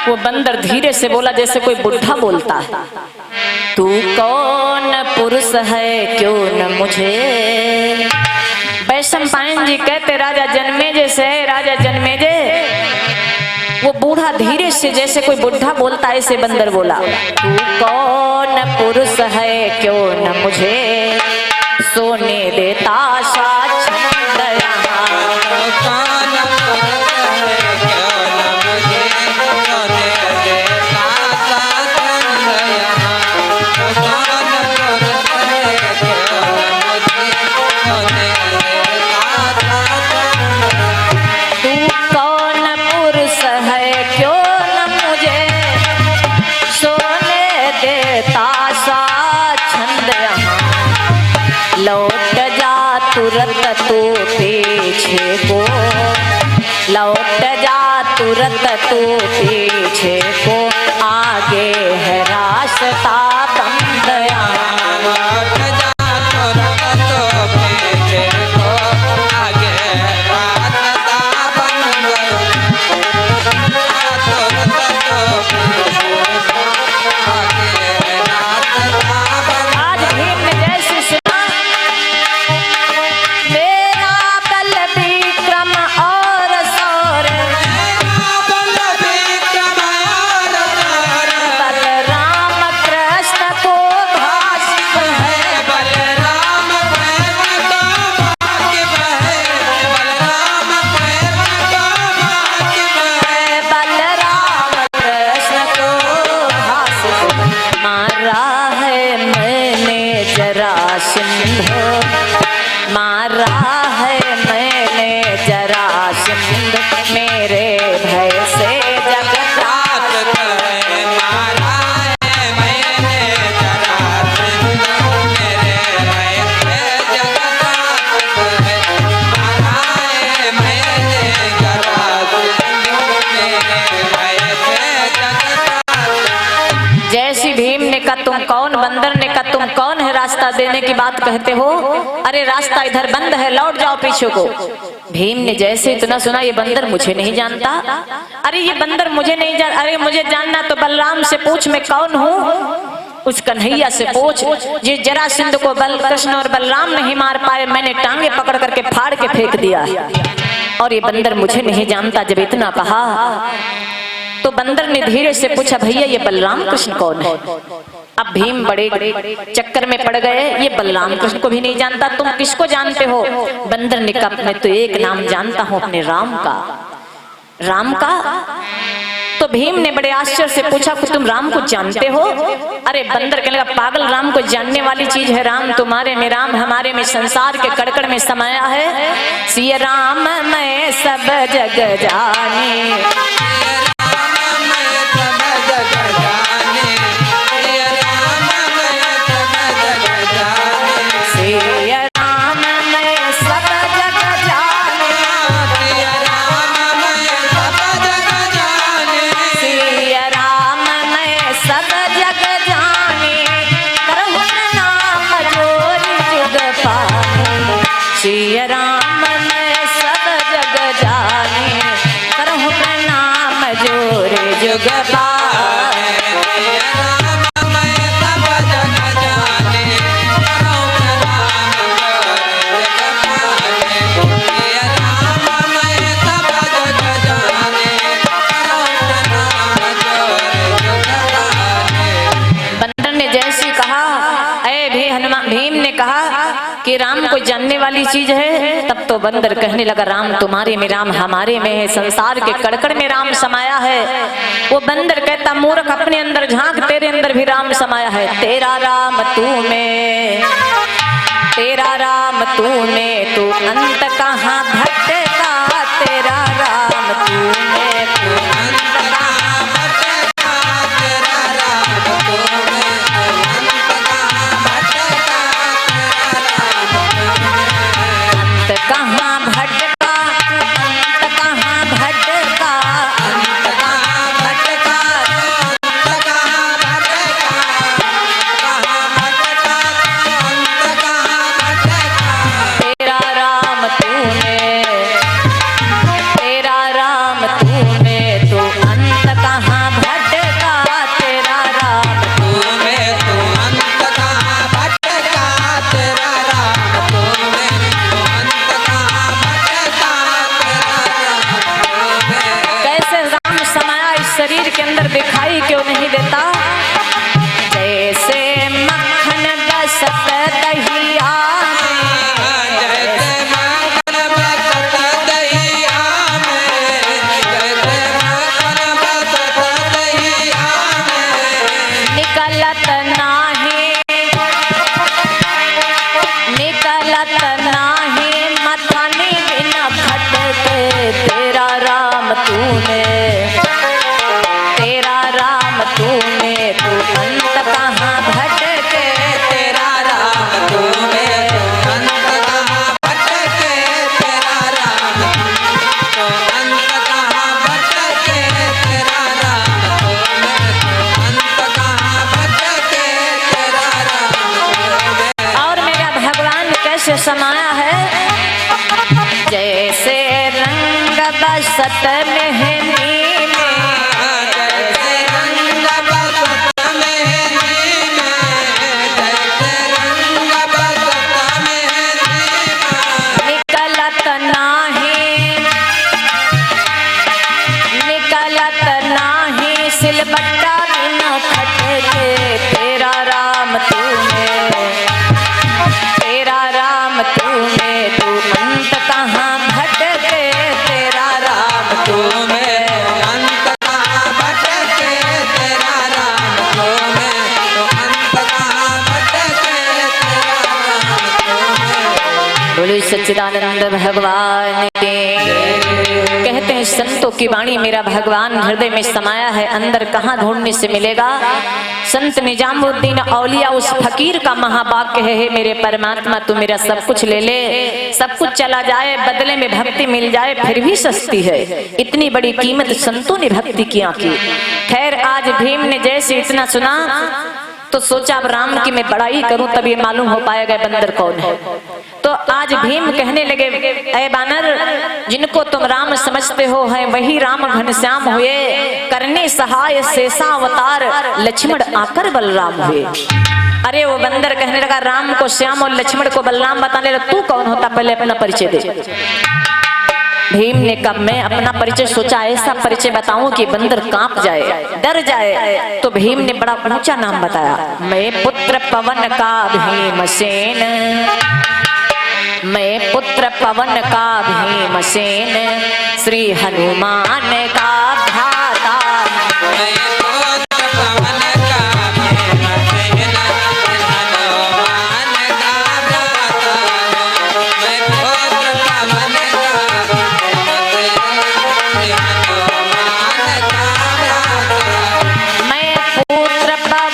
वो बंदर धीरे से बोला जैसे कोई बुढ़ा बोलता है, तू कौन पुरुष है क्यों न मुझे। वैशंपायन जी कहते राजा जन्मेजय से, राजा जन्मेजय। वो बूढ़ा धीरे से जैसे कोई बुढ़ा बोलता है ऐसे बंदर बोला, तू कौन पुरुष है क्यों न मुझे, सोने देता छंद यहाँ। कौन पुरुष है क्यों न मुझे, सोने देता छंद यहाँ। कौन पुरुष है क्यों न मुझे, सोने देता छंद यहाँ। तू कौन पुरुष है क्यों न मुझे, सोने देता सा छंद यहाँ। लौट जा तुरंत तू पीछे को, लौट जा तुरंत तू पीछे को, आगे है रास्ता बंद यहाँ। लौट जा तुरंत तो पीछे को, आगे रास्ता बंद। तुरंत तो पीछे को, आगे रास्ता बंद। आज भीम ने जैसे सुना, मेरा बल विक्रम और शौर्य, बल विक्रम और शौर्य, बलराम कृष्ण को भाषित है। बलराम प्रेम का वाकिफ है। बलराम प्रेम का वाकिफ है। बलराम कृष्ण को भाषित मारा है मैंने जरासंध, मारा है मैंने जरासंध, मेरे भय से जगदार। रात है मारा है मैंने जरासंध, मेरे भय से जगदार है। मारा है मैंने जरासंध, मेरे भय से जगदार। जैसी भीम ने कहा तुम कौन, बंदर ने कहा तुम कौन है रास्ता देने की बात कहते हो, अरे रास्ता इधर बंद है, लौट जाओ पीछे को। भीम ने जैसे इतना सुना, ये बंदर मुझे नहीं जानता, अरे ये बंदर मुझे नहीं जान, अरे मुझे जानना तो बलराम से पूछ मैं कौन हूँ, उस कन्हैया से पूछ जिस जरासंध को बल कृष्ण और बलराम नहीं मार पाए, मैंने टांगे पकड़ करके फाड़ के फेंक दिया, और ये बंदर मुझे नहीं जानता। जब इतना कहा तो बंदर ने धीरे से पूछा, भैया ये बलराम कृष्ण कौन है। अब भीम बड़े चक्कर में पड़ गए, ये बलराम कृष्ण को भी नहीं जानता, तुम किसको जानते हो। बंदर ने कहा मैं तो एक नाम जानता हूं अपने राम का। राम का? तो भीम ने बड़े आश्चर्य से पूछा कि तुम राम को जानते हो। अरे बंदर कहने लगा, पागल, राम को जानने वाली चीज है, राम तुम्हारे में, राम हमारे में, संसार के कड़कड़ में समाया है। सिया राम मैं सब जग जाने, सिया राम मैं सब जग जाने, करहु प्रणाम जोर जुग पाए। कि राम कोई जानने वाली चीज है। तब तो बंदर कहने लगा राम तुम्हारे में, राम हमारे में है, संसार के कड़कड़ में राम समाया है। वो बंदर कहता मूर्ख अपने अंदर झांक, तेरे अंदर भी राम समाया है। तेरा राम तू में, तेरा राम तू में, तू अंत कहाँ भटका, तेरा राम तू में, तू अंत कहाँ भटका, तेरा राम तू में, तू अंत कहाँ भटका, अंत कहाँ भटका, अंत कहाँ भटका, अंत कहाँ भटका, कहाँ भटका, अंत कहाँ भटका, तेरा राम तूने, तेरा राम तूने, तू अंत कहाँ भटका, तेरा राम तूने, तू अंत कहाँ भटका, तेरा राम तूने, तू अंत कहाँ भटका, तेरा राम। कैसे राम समाया इस शरीर के अंदर दिखाई क्यों नहीं देता? जैसे मक्खन बसत दहिया में, जैसे मक्खन बसत दहिया में, जैसे मक्खन बसत दहिया में, निकलत नाही, निकलत नाही मथनी बिना खटके, तेरा राम तूने, तेरा राम तूने, तू अंत कहाँ भटके, तेरा राम तूने, तू अंत कहाँ भटके, तेरा राम, तू अंत कहाँ भटके, तेरा राम तूने, तू अंत कहाँ भटके, तेरा राम। और मेरा भगवान कैसे समाया है? जैसे रंग बसत मेहंदी में, जैसे रंग बसत मेहंदी में, जैसे रंग बसत मेहंदी में, निकलत नाही, निकलत नाही सिलबट्टा बिना खटके, तेरा राम तूने, तेरा राम तूने, तू अंत कहाँ भटके, तेरा राम तूने, अंत कहाँ भटके, तेरा राम तूने, तू अंत कहाँ भटके, तेरा राम तूने। बोलो सच्चिदानंद भगवान के। कहते हैं संतों की वाणी मेरा भगवान हृदय में समाया है, अंदर कहाँ ढूंढने से मिलेगा? संत निजामुद्दीन औलिया उस फकीर का महावाक्य है, मेरे परमात्मा तू मेरा सब कुछ ले ले, सब कुछ चला जाए, बदले में भक्ति मिल जाए फिर भी सस्ती है। इतनी बड़ी कीमत संतों ने भक्ति किया की। खैर आज भीम ने जैसे इतना सुना तो सोचा अब राम की मैं बड़ाई करूं तब ये मालूम हो पाएगा बंदर कौन है। तो आज भीम कहने लगे ऐ बानर, जिनको तुम राम समझते हो है वही राम घनश्याम हुए, करने सहाय शेषावतार लक्ष्मण आकर बलराम हुए। अरे वो बंदर कहने लगा राम को श्याम और लक्ष्मण को बलराम बताने लगा, तू कौन होता पहले अपना परिचय दे। भीम ने कब मैं अपना परिचय सोचा ऐसा परिचय बताऊं कि बंदर कांप जाए, डर जाए। तो भीम ने बड़ा ऊंचा नाम बताया, मैं पुत्र पवन का भीमसेन, मैं पुत्र पवन का भीमसेन, श्री हनुमान का भ्राता, मैं पुत्र पवन का भीमसेन, हनुमान का भ्राता, मैं पुत्र पवन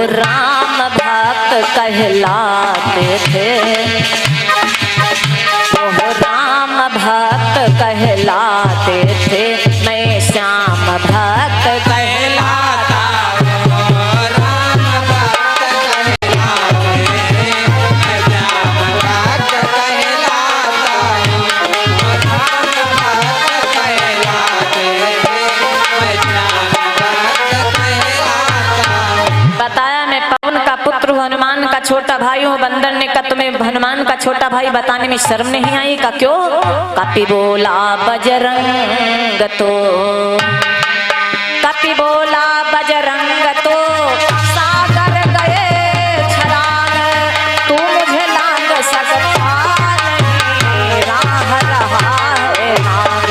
राम भक्त कहलाते थे, वो राम भक्त कहलाते थे, मैं श्याम भक्त कहलाता, राम भक्त कहलाते, मैं श्याम भक्त कहलाता, राम भक्त कहलाते, मैं श्याम भक्त कहलाता। बताया मैं पवन का पुत्र हूँ, हनुमान का छोटा भाई हूँ। बंदर ने कहा तुम्हें हनुमान का छोटा भाई बताने में शर्म नहीं आई? का क्यों? कापी बोला बजरंग तो कपि बोला बजरंग तो सागर गए छलांग, तू मुझे लांग सकता नहीं, राह रहा है नाग।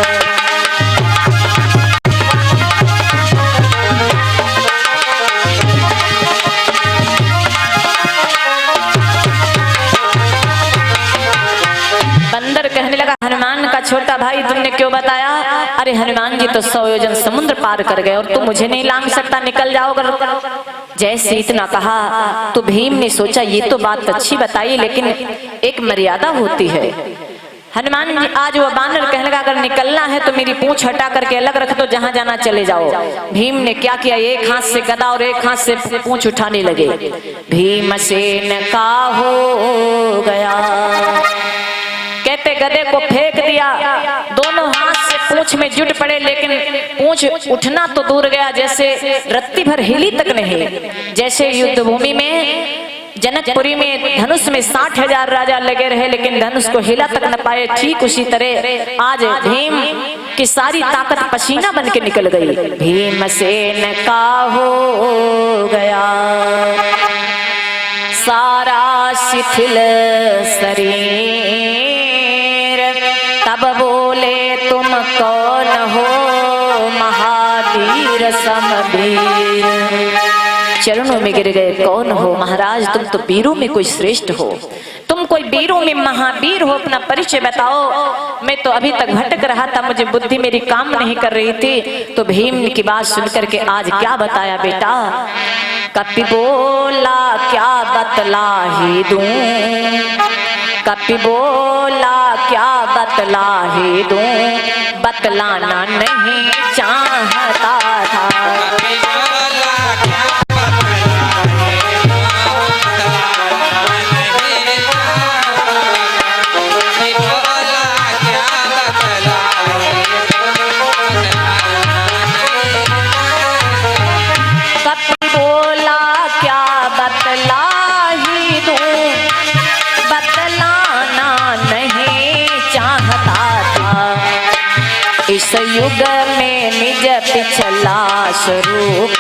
बंदर कहने लगा, हनुमान का छोटा भाई तुमने क्यों बताया? अरे हनुमान जी तो 100 योजन समुद्र पार कर गए और तुम मुझे नहीं लांग सकता, निकल जाओ। जैसे इतना कहा तो भीम ने सोचा ये तो बात अच्छी बताई, लेकिन एक मर्यादा होती है। हनुमान जी आज वो बानर कहने लगा, अगर निकलना है तो मेरी पूंछ हटा करके अलग रख दो, जहां जाना चले जाओ। भीम ने क्या किया, एक हाथ से गदा और एक हाथ से पूंछ उठाने लगे। भीमसेन का हो गया, कहते गदे को फेंक दिया, दोनों हाथ से पूंछ में जुट पड़े, लेकिन पूंछ उठना तो दूर गया, जैसे रत्ती भर हिली तक नहीं। जैसे युद्ध भूमि में जनकपुरी में धनुष में 60,000 राजा लगे रहे, लेकिन धनुष को हिला तक न पाए, ठीक उसी तरह आज भीम की सारी ताकत पसीना बन के निकल गई। भीमसेन का हो गया सारा शिथिल शरीर, तब बोले तुम कौन हो महावीर समवीर। चरणों में गिर गए, कौन हो महाराज, तुम तो वीरों में कोई श्रेष्ठ हो, तुम कोई वीरों में महावीर हो, अपना परिचय बताओ। मैं तो अभी तक भटक रहा था, मुझे बुद्धि मेरी काम नहीं कर रही थी। तो भीम की बात सुनकर के आज क्या बताया बेटा? कपि बोला क्या बतला ही दूं, कपि बोला क्या बतला ही दूं, बतलाना नहीं चाहता था। इस युग में निज पिछला स्वरूप,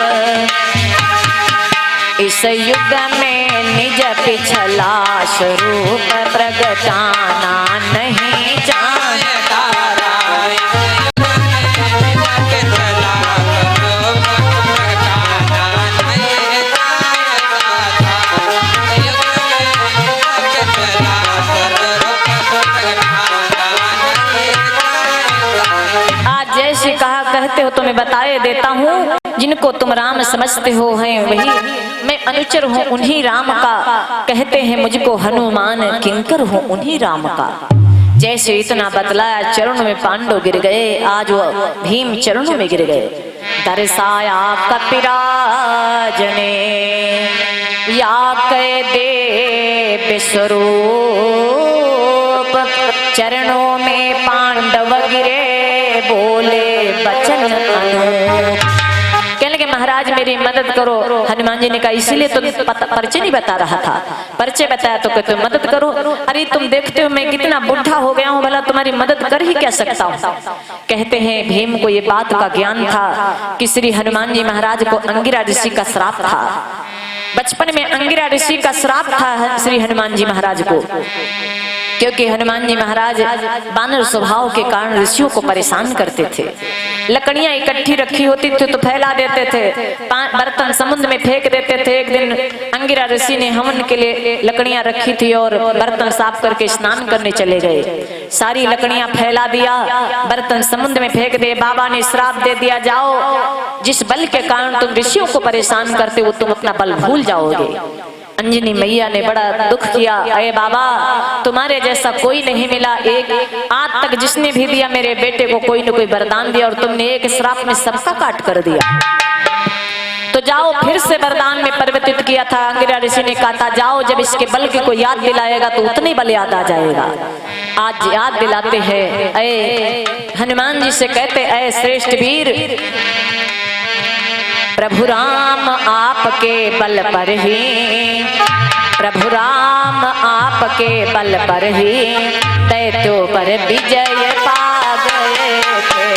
इस युग में निज पिछला स्वरूप प्रगटाना नहीं चाहता। कहते हो तो मैं बताए देता हूँ, जिनको तुम राम समझते हो हैं वही मैं अनुचर हूँ उन्हीं राम का, कहते हैं मुझको हनुमान किंकर हूँ उन्हीं राम का। जैसे इतना बतलाया, चरणों में पांडव गिर गए, आज वो भीम चरणों में गिर गए। दर्शाया कपिराज ने या कह दे विश्वरूप, चरणों में पांडव गिरे बोले बचन अनूप। कहने लगे महाराज मेरी मदद करो। हनुमान जी ने कहा इसीलिए तो परिचय नहीं बता रहा था, परिचय बताया तो कहते मदद करो। अरे तुम देखते हो मैं कितना बुढ़ा हो गया हूँ, भला तुम्हारी मदद कर ही क्या सकता हूँ। कहते हैं भीम को ये बात का ज्ञान था कि श्री हनुमान जी महाराज को अंगिरा ऋषि का श्राप था। बचपन में अंगिरा ऋषि का श्राप था श्री हनुमान जी महाराज को, क्योंकि हनुमान जी महाराज बानर स्वभाव के कारण ऋषियों को परेशान करते थे। लकड़ियां इकट्ठी रखी होती थी तो फैला देते थे, बर्तन समुद्र में फेंक देते थे। एक दिन अंगिरा ऋषि ने हवन के लिए लकड़ियां रखी थी और बर्तन साफ करके स्नान करने चले गए। सारी लकड़ियां फैला दिया, बर्तन समुद्र में फेंक दिए। बाबा ने श्राप दे दिया, जाओ जिस बल के कारण तुम ऋषियों को परेशान करते हो तुम अपना बल भूल जाओगे। अंजनी मैया ने बड़ा दुख किया, अरे बाबा तुम्हारे जैसा कोई नहीं मिला, एक आज तक जिसने भी दिया मेरे बेटे को कोई न कोई वरदान दिया और तुमने एक श्राप में सबका काट कर दिया। तो जाओ फिर से वरदान में परिवर्तित किया था। अंगिरा ऋषि ने कहा था जाओ जब इसके बल की कोई याद दिलाएगा तो उतने बल याद आ जाएगा। आज याद दिलाते हैं, अये हनुमान जी से कहते अये श्रेष्ठ वीर, प्रभु राम आपके बल पर ही, प्रभु राम आपके बल पर ही दैत्यों पर विजय पा गए थे।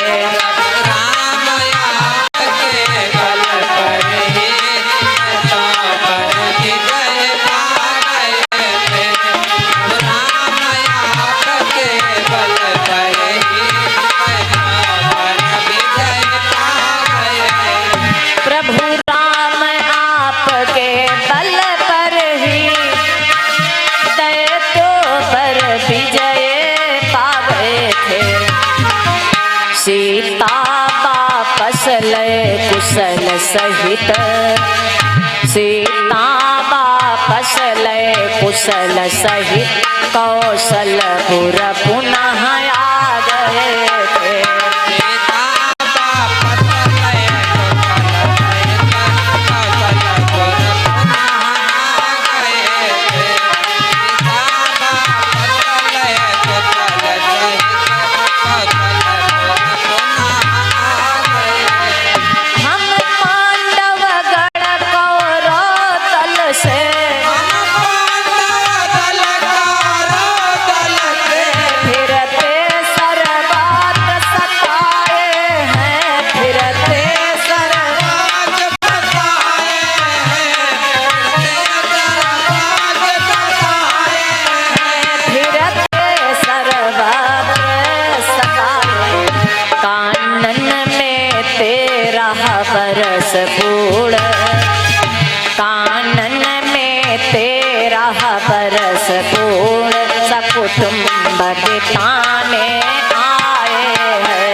लय कुशल सहित, सीता वापस लय कुशल सहित, कौशलपुर पुनः आ गए थे। पूर्ण कानन में तेरा बरस पूर्ण, सकुटुंब बिताने आए हैं।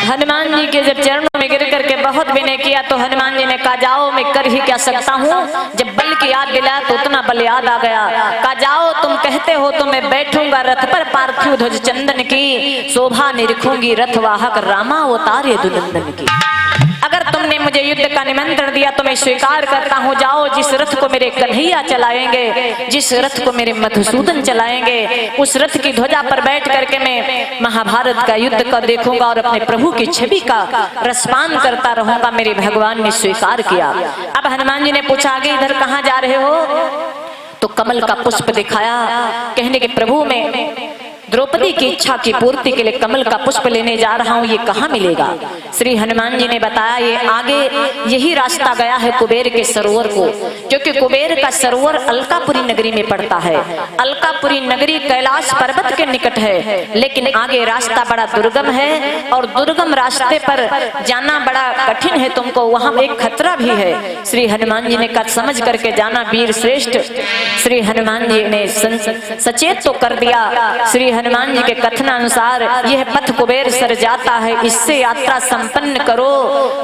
हनुमान जी के जब चरणों में गिर करके बहुत विनय किया तो हनुमान जी ने कहा जाओ, मैं कर ही क्या सकता हूँ। जब बल की याद दिलाया तो उतना बल याद आ गया। कहा जाओ, तुम कहते हो तो मैं बैठूंगा रथ पर, पार्थिव ध्वज चंदन की शोभा निरखूंगी, रथ वाहक रामा अवतार यदुनंदन की। अगर तुमने मुझे युद्ध का निमंत्रण दिया तो मैं स्वीकार करता हूँ। जाओ, जिस रथ को मेरे कन्हैया चलाएंगे, जिस रथ को मेरे मधुसूदन चलाएंगे, उस रथ की ध्वजा पर बैठ करके मैं महाभारत का युद्ध का देखूंगा और अपने प्रभु की छवि का रसपान करता रहूंगा। मेरे भगवान ने स्वीकार किया। अब हनुमान जी ने पूछा आगे इधर कहाँ जा रहे हो? तो कमल का पुष्प दिखाया, कहने के प्रभु में द्रौपदी की इच्छा की पूर्ति के लिए कमल का पुष्प लेने जा रहा हूँ, ये कहाँ मिलेगा? श्री हनुमान जी ने बताया ये आगे यही रास्ता गया है कुबेर के सरोवर को, क्योंकि कुबेर का सरोवर अलकापुरी नगरी में पड़ता है। अलकापुरी नगरी कैलाश पर्वत के निकट है, लेकिन आगे रास्ता बड़ा दुर्गम है और दुर्गम रास्ते पर जाना बड़ा कठिन है, तुमको वहां एक खतरा भी है। श्री हनुमान जी ने कहा समझ करके जाना वीर श्रेष्ठ। श्री हनुमान जी ने सचेत तो कर दिया। श्री हनुमान जी के कथनानुसार यह पथ कुबेर सर जाता है, इससे यात्रा संपन्न करो,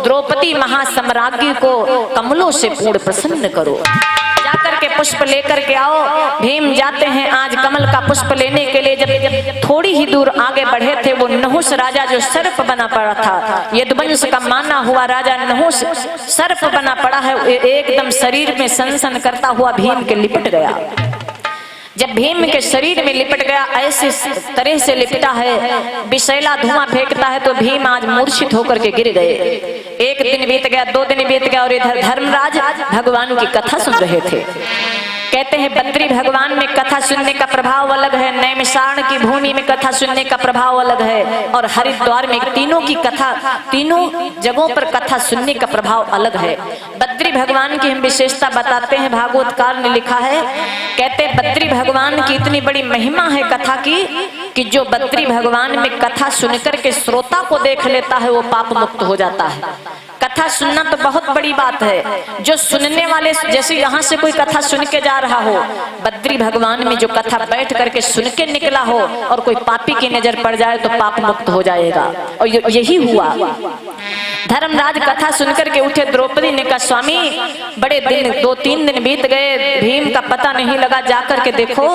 द्रौपदी महासम्राज्ञी को कमलों से पूर्ण प्रसन्न करो। जाकर के पुष्प लेकर के आओ। भीम जाते हैं आज कमल का पुष्प लेने के लिए। जब थोड़ी ही दूर आगे बढ़े थे, वो नहुस राजा जो सर्प बना पड़ा था, यदुवंश का माना हुआ राजा नहुस सर्प बना पड़ा है, एकदम शरीर में सनसन करता हुआ भीम के लिपट गया। जब भीम के शरीर में लिपट गया, ऐसे तरह से लिपटा है, विषैला धुआं फेंकता है, तो भीम आज मूर्छित होकर के गिर गए। एक दिन बीत गया, 2 दिन बीत गया और इधर धर्मराज भगवान की कथा सुन रहे थे। कहते हैं बद्री भगवान में कथा सुनने का प्रभाव अलग है, नैमिषारण्य की भूमि में कथा सुनने का प्रभाव अलग है, और हरिद्वार में तीनों की कथा, तीनों जगहों पर कथा सुनने का प्रभाव अलग है। बद्री भगवान की हम विशेषता बताते हैं, भागवतकार ने लिखा है, कहते बद्री भगवान की इतनी बड़ी महिमा है कथा की कि जो बद्री भगवान में कथा सुनकर के श्रोता को देख लेता है वो पाप मुक्त हो जाता है। कथा सुनना तो बहुत बड़ी बात है, जो सुनने वाले, जैसे यहाँ से कोई कथा सुन के जा रहा हो, बद्री भगवान में जो कथा बैठ करके सुन के निकला हो और कोई पापी की नजर पड़ जाए तो पाप मुक्त हो जाएगा। और यही हुआ। धर्मराज कथा सुनकर के उठे। द्रौपदी ने कहा स्वामी बड़े दिन 2-3 दिन बीत गए, भीम का पता नहीं लगा, जाकर के देखो।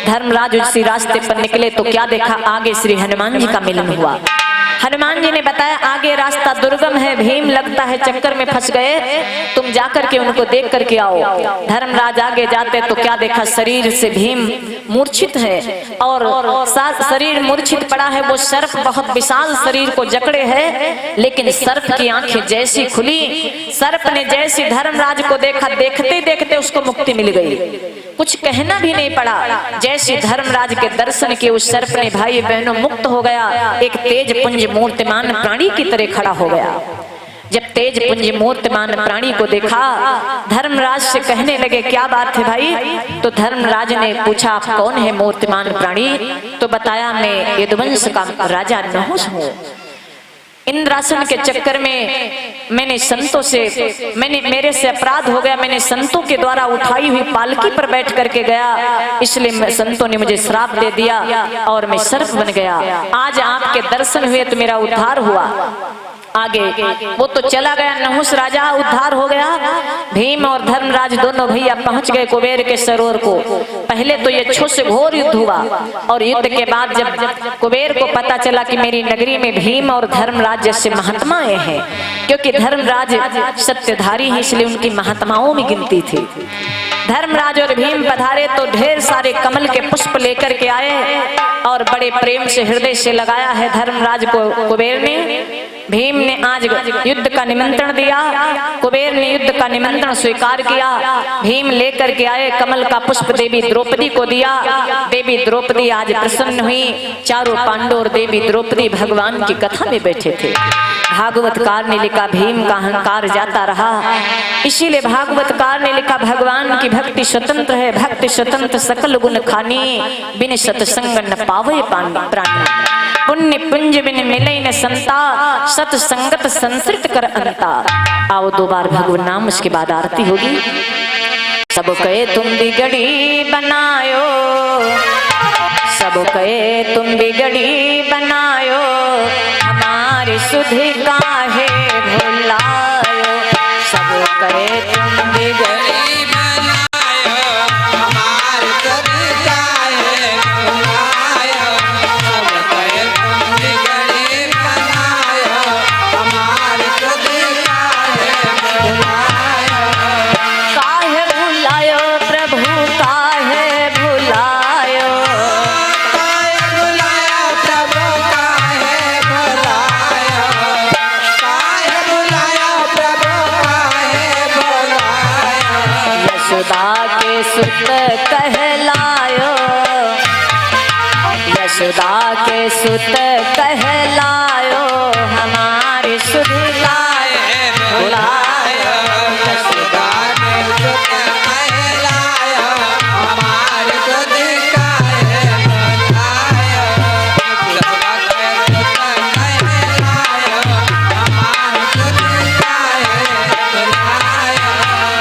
धर्मराज उसी रास्ते पर निकले तो क्या देखा, आगे श्री हनुमान जी का मिलन हुआ। हनुमान जी ने बताया आगे रास्ता दुर्गम है, भीम लगता है चक्कर में फंस गए, तुम जाकर के उनको देख करके आओ। धर्मराज आगे जाते तो क्या देखा, शरीर से भीम मूर्छित है और शरीर मूर्छित पड़ा है। वो सर्प बहुत विशाल शरीर को जकड़े है, लेकिन सर्प की आंखें जैसी खुली, सर्प ने जैसी धर्मराज को देखा, देखते देखते उसको मुक्ति मिल गई, कुछ कहना भी नहीं पड़ा। जैसे धर्मराज के दर्शन के उस सर्प ने भाई बहनों मुक्त हो गया, एक तेज पुंज मूर्तिमान प्राणी की तरह खड़ा हो गया। जब तेज पुंज मूर्तिमान प्राणी को देखा, धर्मराज से कहने लगे क्या बात है भाई? तो धर्मराज ने पूछा आप कौन है मूर्तिमान प्राणी? तो बताया मैं यदुवंश का राजा नहुष हूँ। इंद्रासन के चक्कर में मैंने संतों से मेरे से अपराध हो गया, मैंने संतों के द्वारा उठाई हुई पालकी पर बैठ करके गया, इसलिए संतों ने मुझे श्राप दे दिया और मैं सर्प बन गया। आज आपके दर्शन हुए तो मेरा उद्धार हुआ। आगे वो तो चला गया, नहुष राजा उद्धार हो गया। भीम और धर्मराज दोनों भैया पहुंच गए कुबेर के सरोवर को। पहले तो ये छो से घोर युद्ध हुआ और युद्ध के बाद जब कुबेर को पता चला कि मेरी नगरी में भीम और धर्मराज जैसे महात्माएं हैं, क्योंकि धर्मराज सत्यधारी है इसलिए उनकी महात्माओं में गिनती थी। धर्मराज और भीम पधारे तो ढेर सारे कमल के पुष्प लेकर के आए और बड़े प्रेम से हृदय से लगाया है धर्मराज को कुबेर ने। भीम ने आज युद्ध का निमंत्रण दिया, कुबेर ने युद्ध का निमंत्रण स्वीकार किया। भीम लेकर के आए कमल का पुष्प, देवी द्रौपदी को दिया। देवी द्रौपदी आज प्रसन्न हुई। चारों पांडव और देवी द्रौपदी भगवान की कथा में बैठे थे। भागवतकार ने लिखा भीम का अहंकार जाता रहा, इसीलिए भागवतकार ने लिखा भगवान की भक्ति स्वतंत्र है, भक्ति स्वतंत्र सकल गुण खानी, बिन सतसंग न पावे प्राणी। पुण्य पुंज बिन मिले न संता, सतसंगत संसृत कर अंता। आओ दो बार भगवान नाम, उसके बाद आरती होगी। सब कहे तुम बिगड़ी बनायो, सब कहे तुम बिगड़ी बनायो, हमारी सुधि काहे भुलायो। सब कहे तुम बिगड़ी बनायो, हमारी सुधि काहे भुलायो। सब कहे तुम बिगड़ी बनायो, हमारी सुधि काहे भुलायो। काहे भुलायो प्रभु काहे भुलायो, काहे भुलायो प्रभु काहे भुलायो। काहे भुलायो प्रभु काहे भुलायो। यशोदा के सुत कहलायो, यशोदा के सुत कहलायो, हमारी सुधि काहे भुलायो। यशोदा के सुत कहलायो, हमारी सुधि काहे भुलायो। यशोदा के सुत कहलायो, हमारी सुधि काहे भुलायो।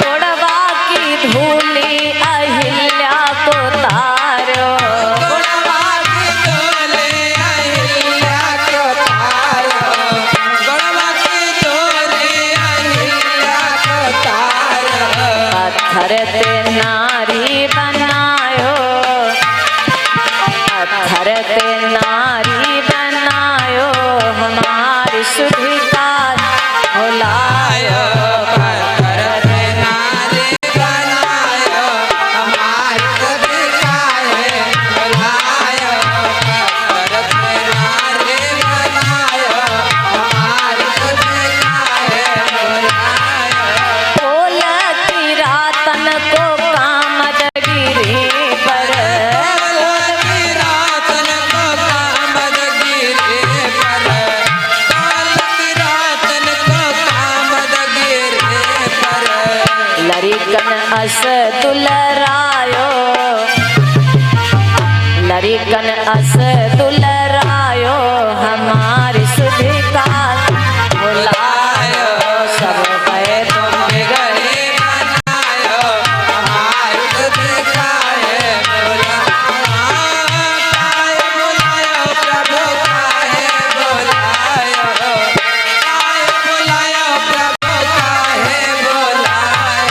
तोड़वा की धूली अहिल्या को तारो, गुणवा की डोले अहिल्या को तारो। गुणवा की डोले अहिल्या को तारो। पत्थर ते नारी बनायो, पत्थर ते नारी बनायो, हमारी सुधि का भुलायो। पत्थर से नारी बनायो, हमारी सुधि काहे भुलायो। पत्थर से नारी बनायो, हमारी सुधि काहे भुलायो। बोल की रातन को कामदगिरी पर, की रातन को कामदगिरी पर। की रातन को कामदगिरी पर। लरिकन अस दुलरायो, लरिकन अस दुलरायो, हमारी सुधि का भुलायो। सब कहे तुम बिगड़ी बनायो, हमारी सुधि काहे भुलायो। काहे भुलायो प्रभु काहे भुलायो। काहे भुलायो प्रभु काहे भुलायो।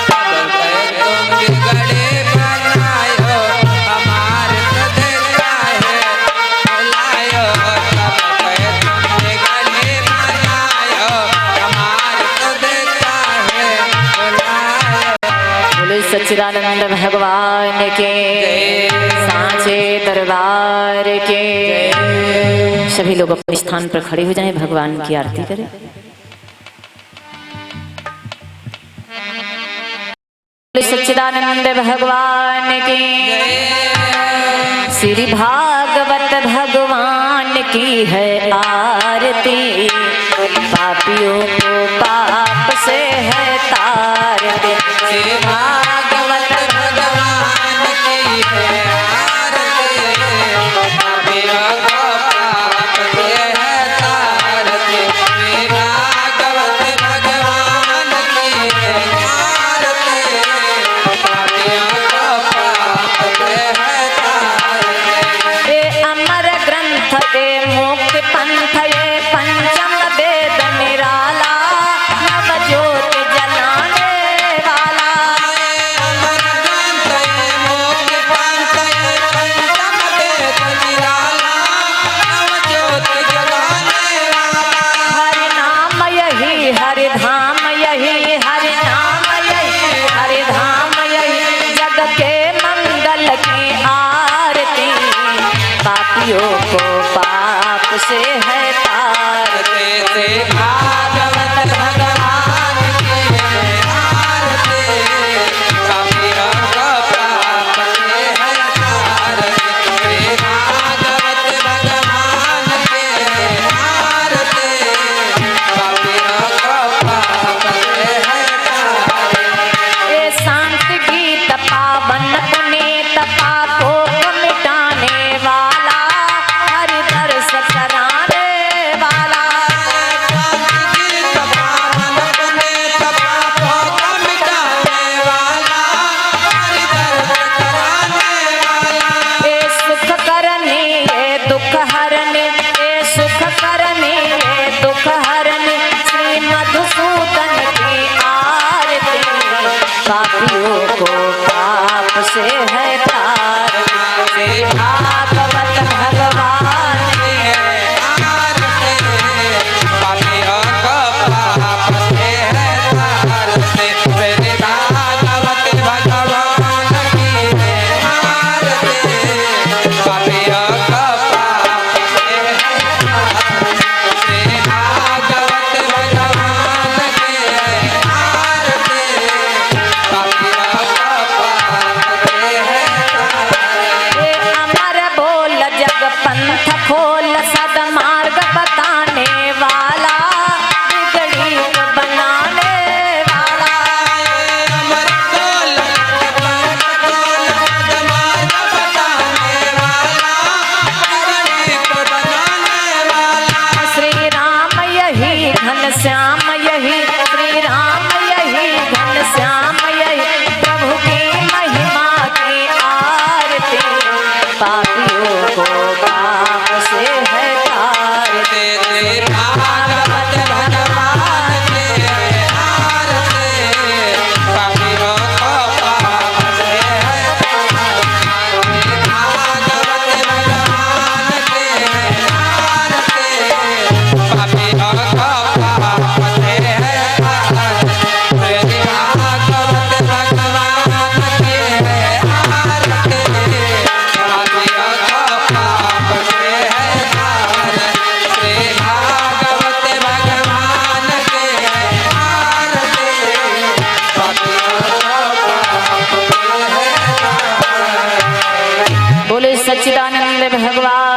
सब कहे तुम बिगड़ी बनायो, हमारी सुधि काहे भुलायो। सब कहे तुम बिगड़ी बनायो, हमारी सुधि काहे भुलायो। बोले सच्चिदानंद भगवान के, सांचे दरबार के। सभी लोग अपने स्थान पर खड़े हो जाएं, भगवान की आरती करें। बोले सच्चिदानंद भगवान की, श्री भागवत भगवान की है आरती। पापियों को आरती श्री भागवत भगवान की है आरती पापियों को पाप से है तारती श्री भागवत भगवान की है आरती पापियों को पाप से है तारती ए अमर ग्रंथ ए मुक्ति पंथ ए पंचम वेद निराला नव ज्योति जलाने वाला अमर ग्रंथ है मोक्ष पंथ है पंचम वेद निराला नव ज्योति जगाने वाला हरि नाम यही हरि धाम यही हरि नाम यही हरि धाम यही जग के मंगल की आरती पापियों को पाप से है तारती से भागवत भगवान की है आरती पापियों को पाप से है तारती श्री भागवत भगवान की है आरती पापियों को पाप से है तारती ए शांति गीत पावन पुनीत पापों को मिटाने वाला हरि दर्श कराने वाला ए सुख करने ए दुख हरने ए सुख करने ए दुख हरने श्री मधुसूदन की आरती पापियों को पाप से है तारती भागवत भगवान की ए अमर बोल जग पंथ खोल सदमार्ग बताने वाला बिगड़ी को बनाने वाला श्री राम यही घन श्याम यही श्री राम यही घन श्याम यही प्रभु की महिमा की आरती पापियों को पाप से है तारती भागवत भगवान की है आरती पापियों को पाप से है तारती भागवत भगवान की है आरती पापियों को पाप से है तारती भागवत भगवान की है आरती पापियों को पाप से है तारती भागवत भगवान की है आरती पापियों को पाप से है तारती बोले सच्चिदानंद भगवान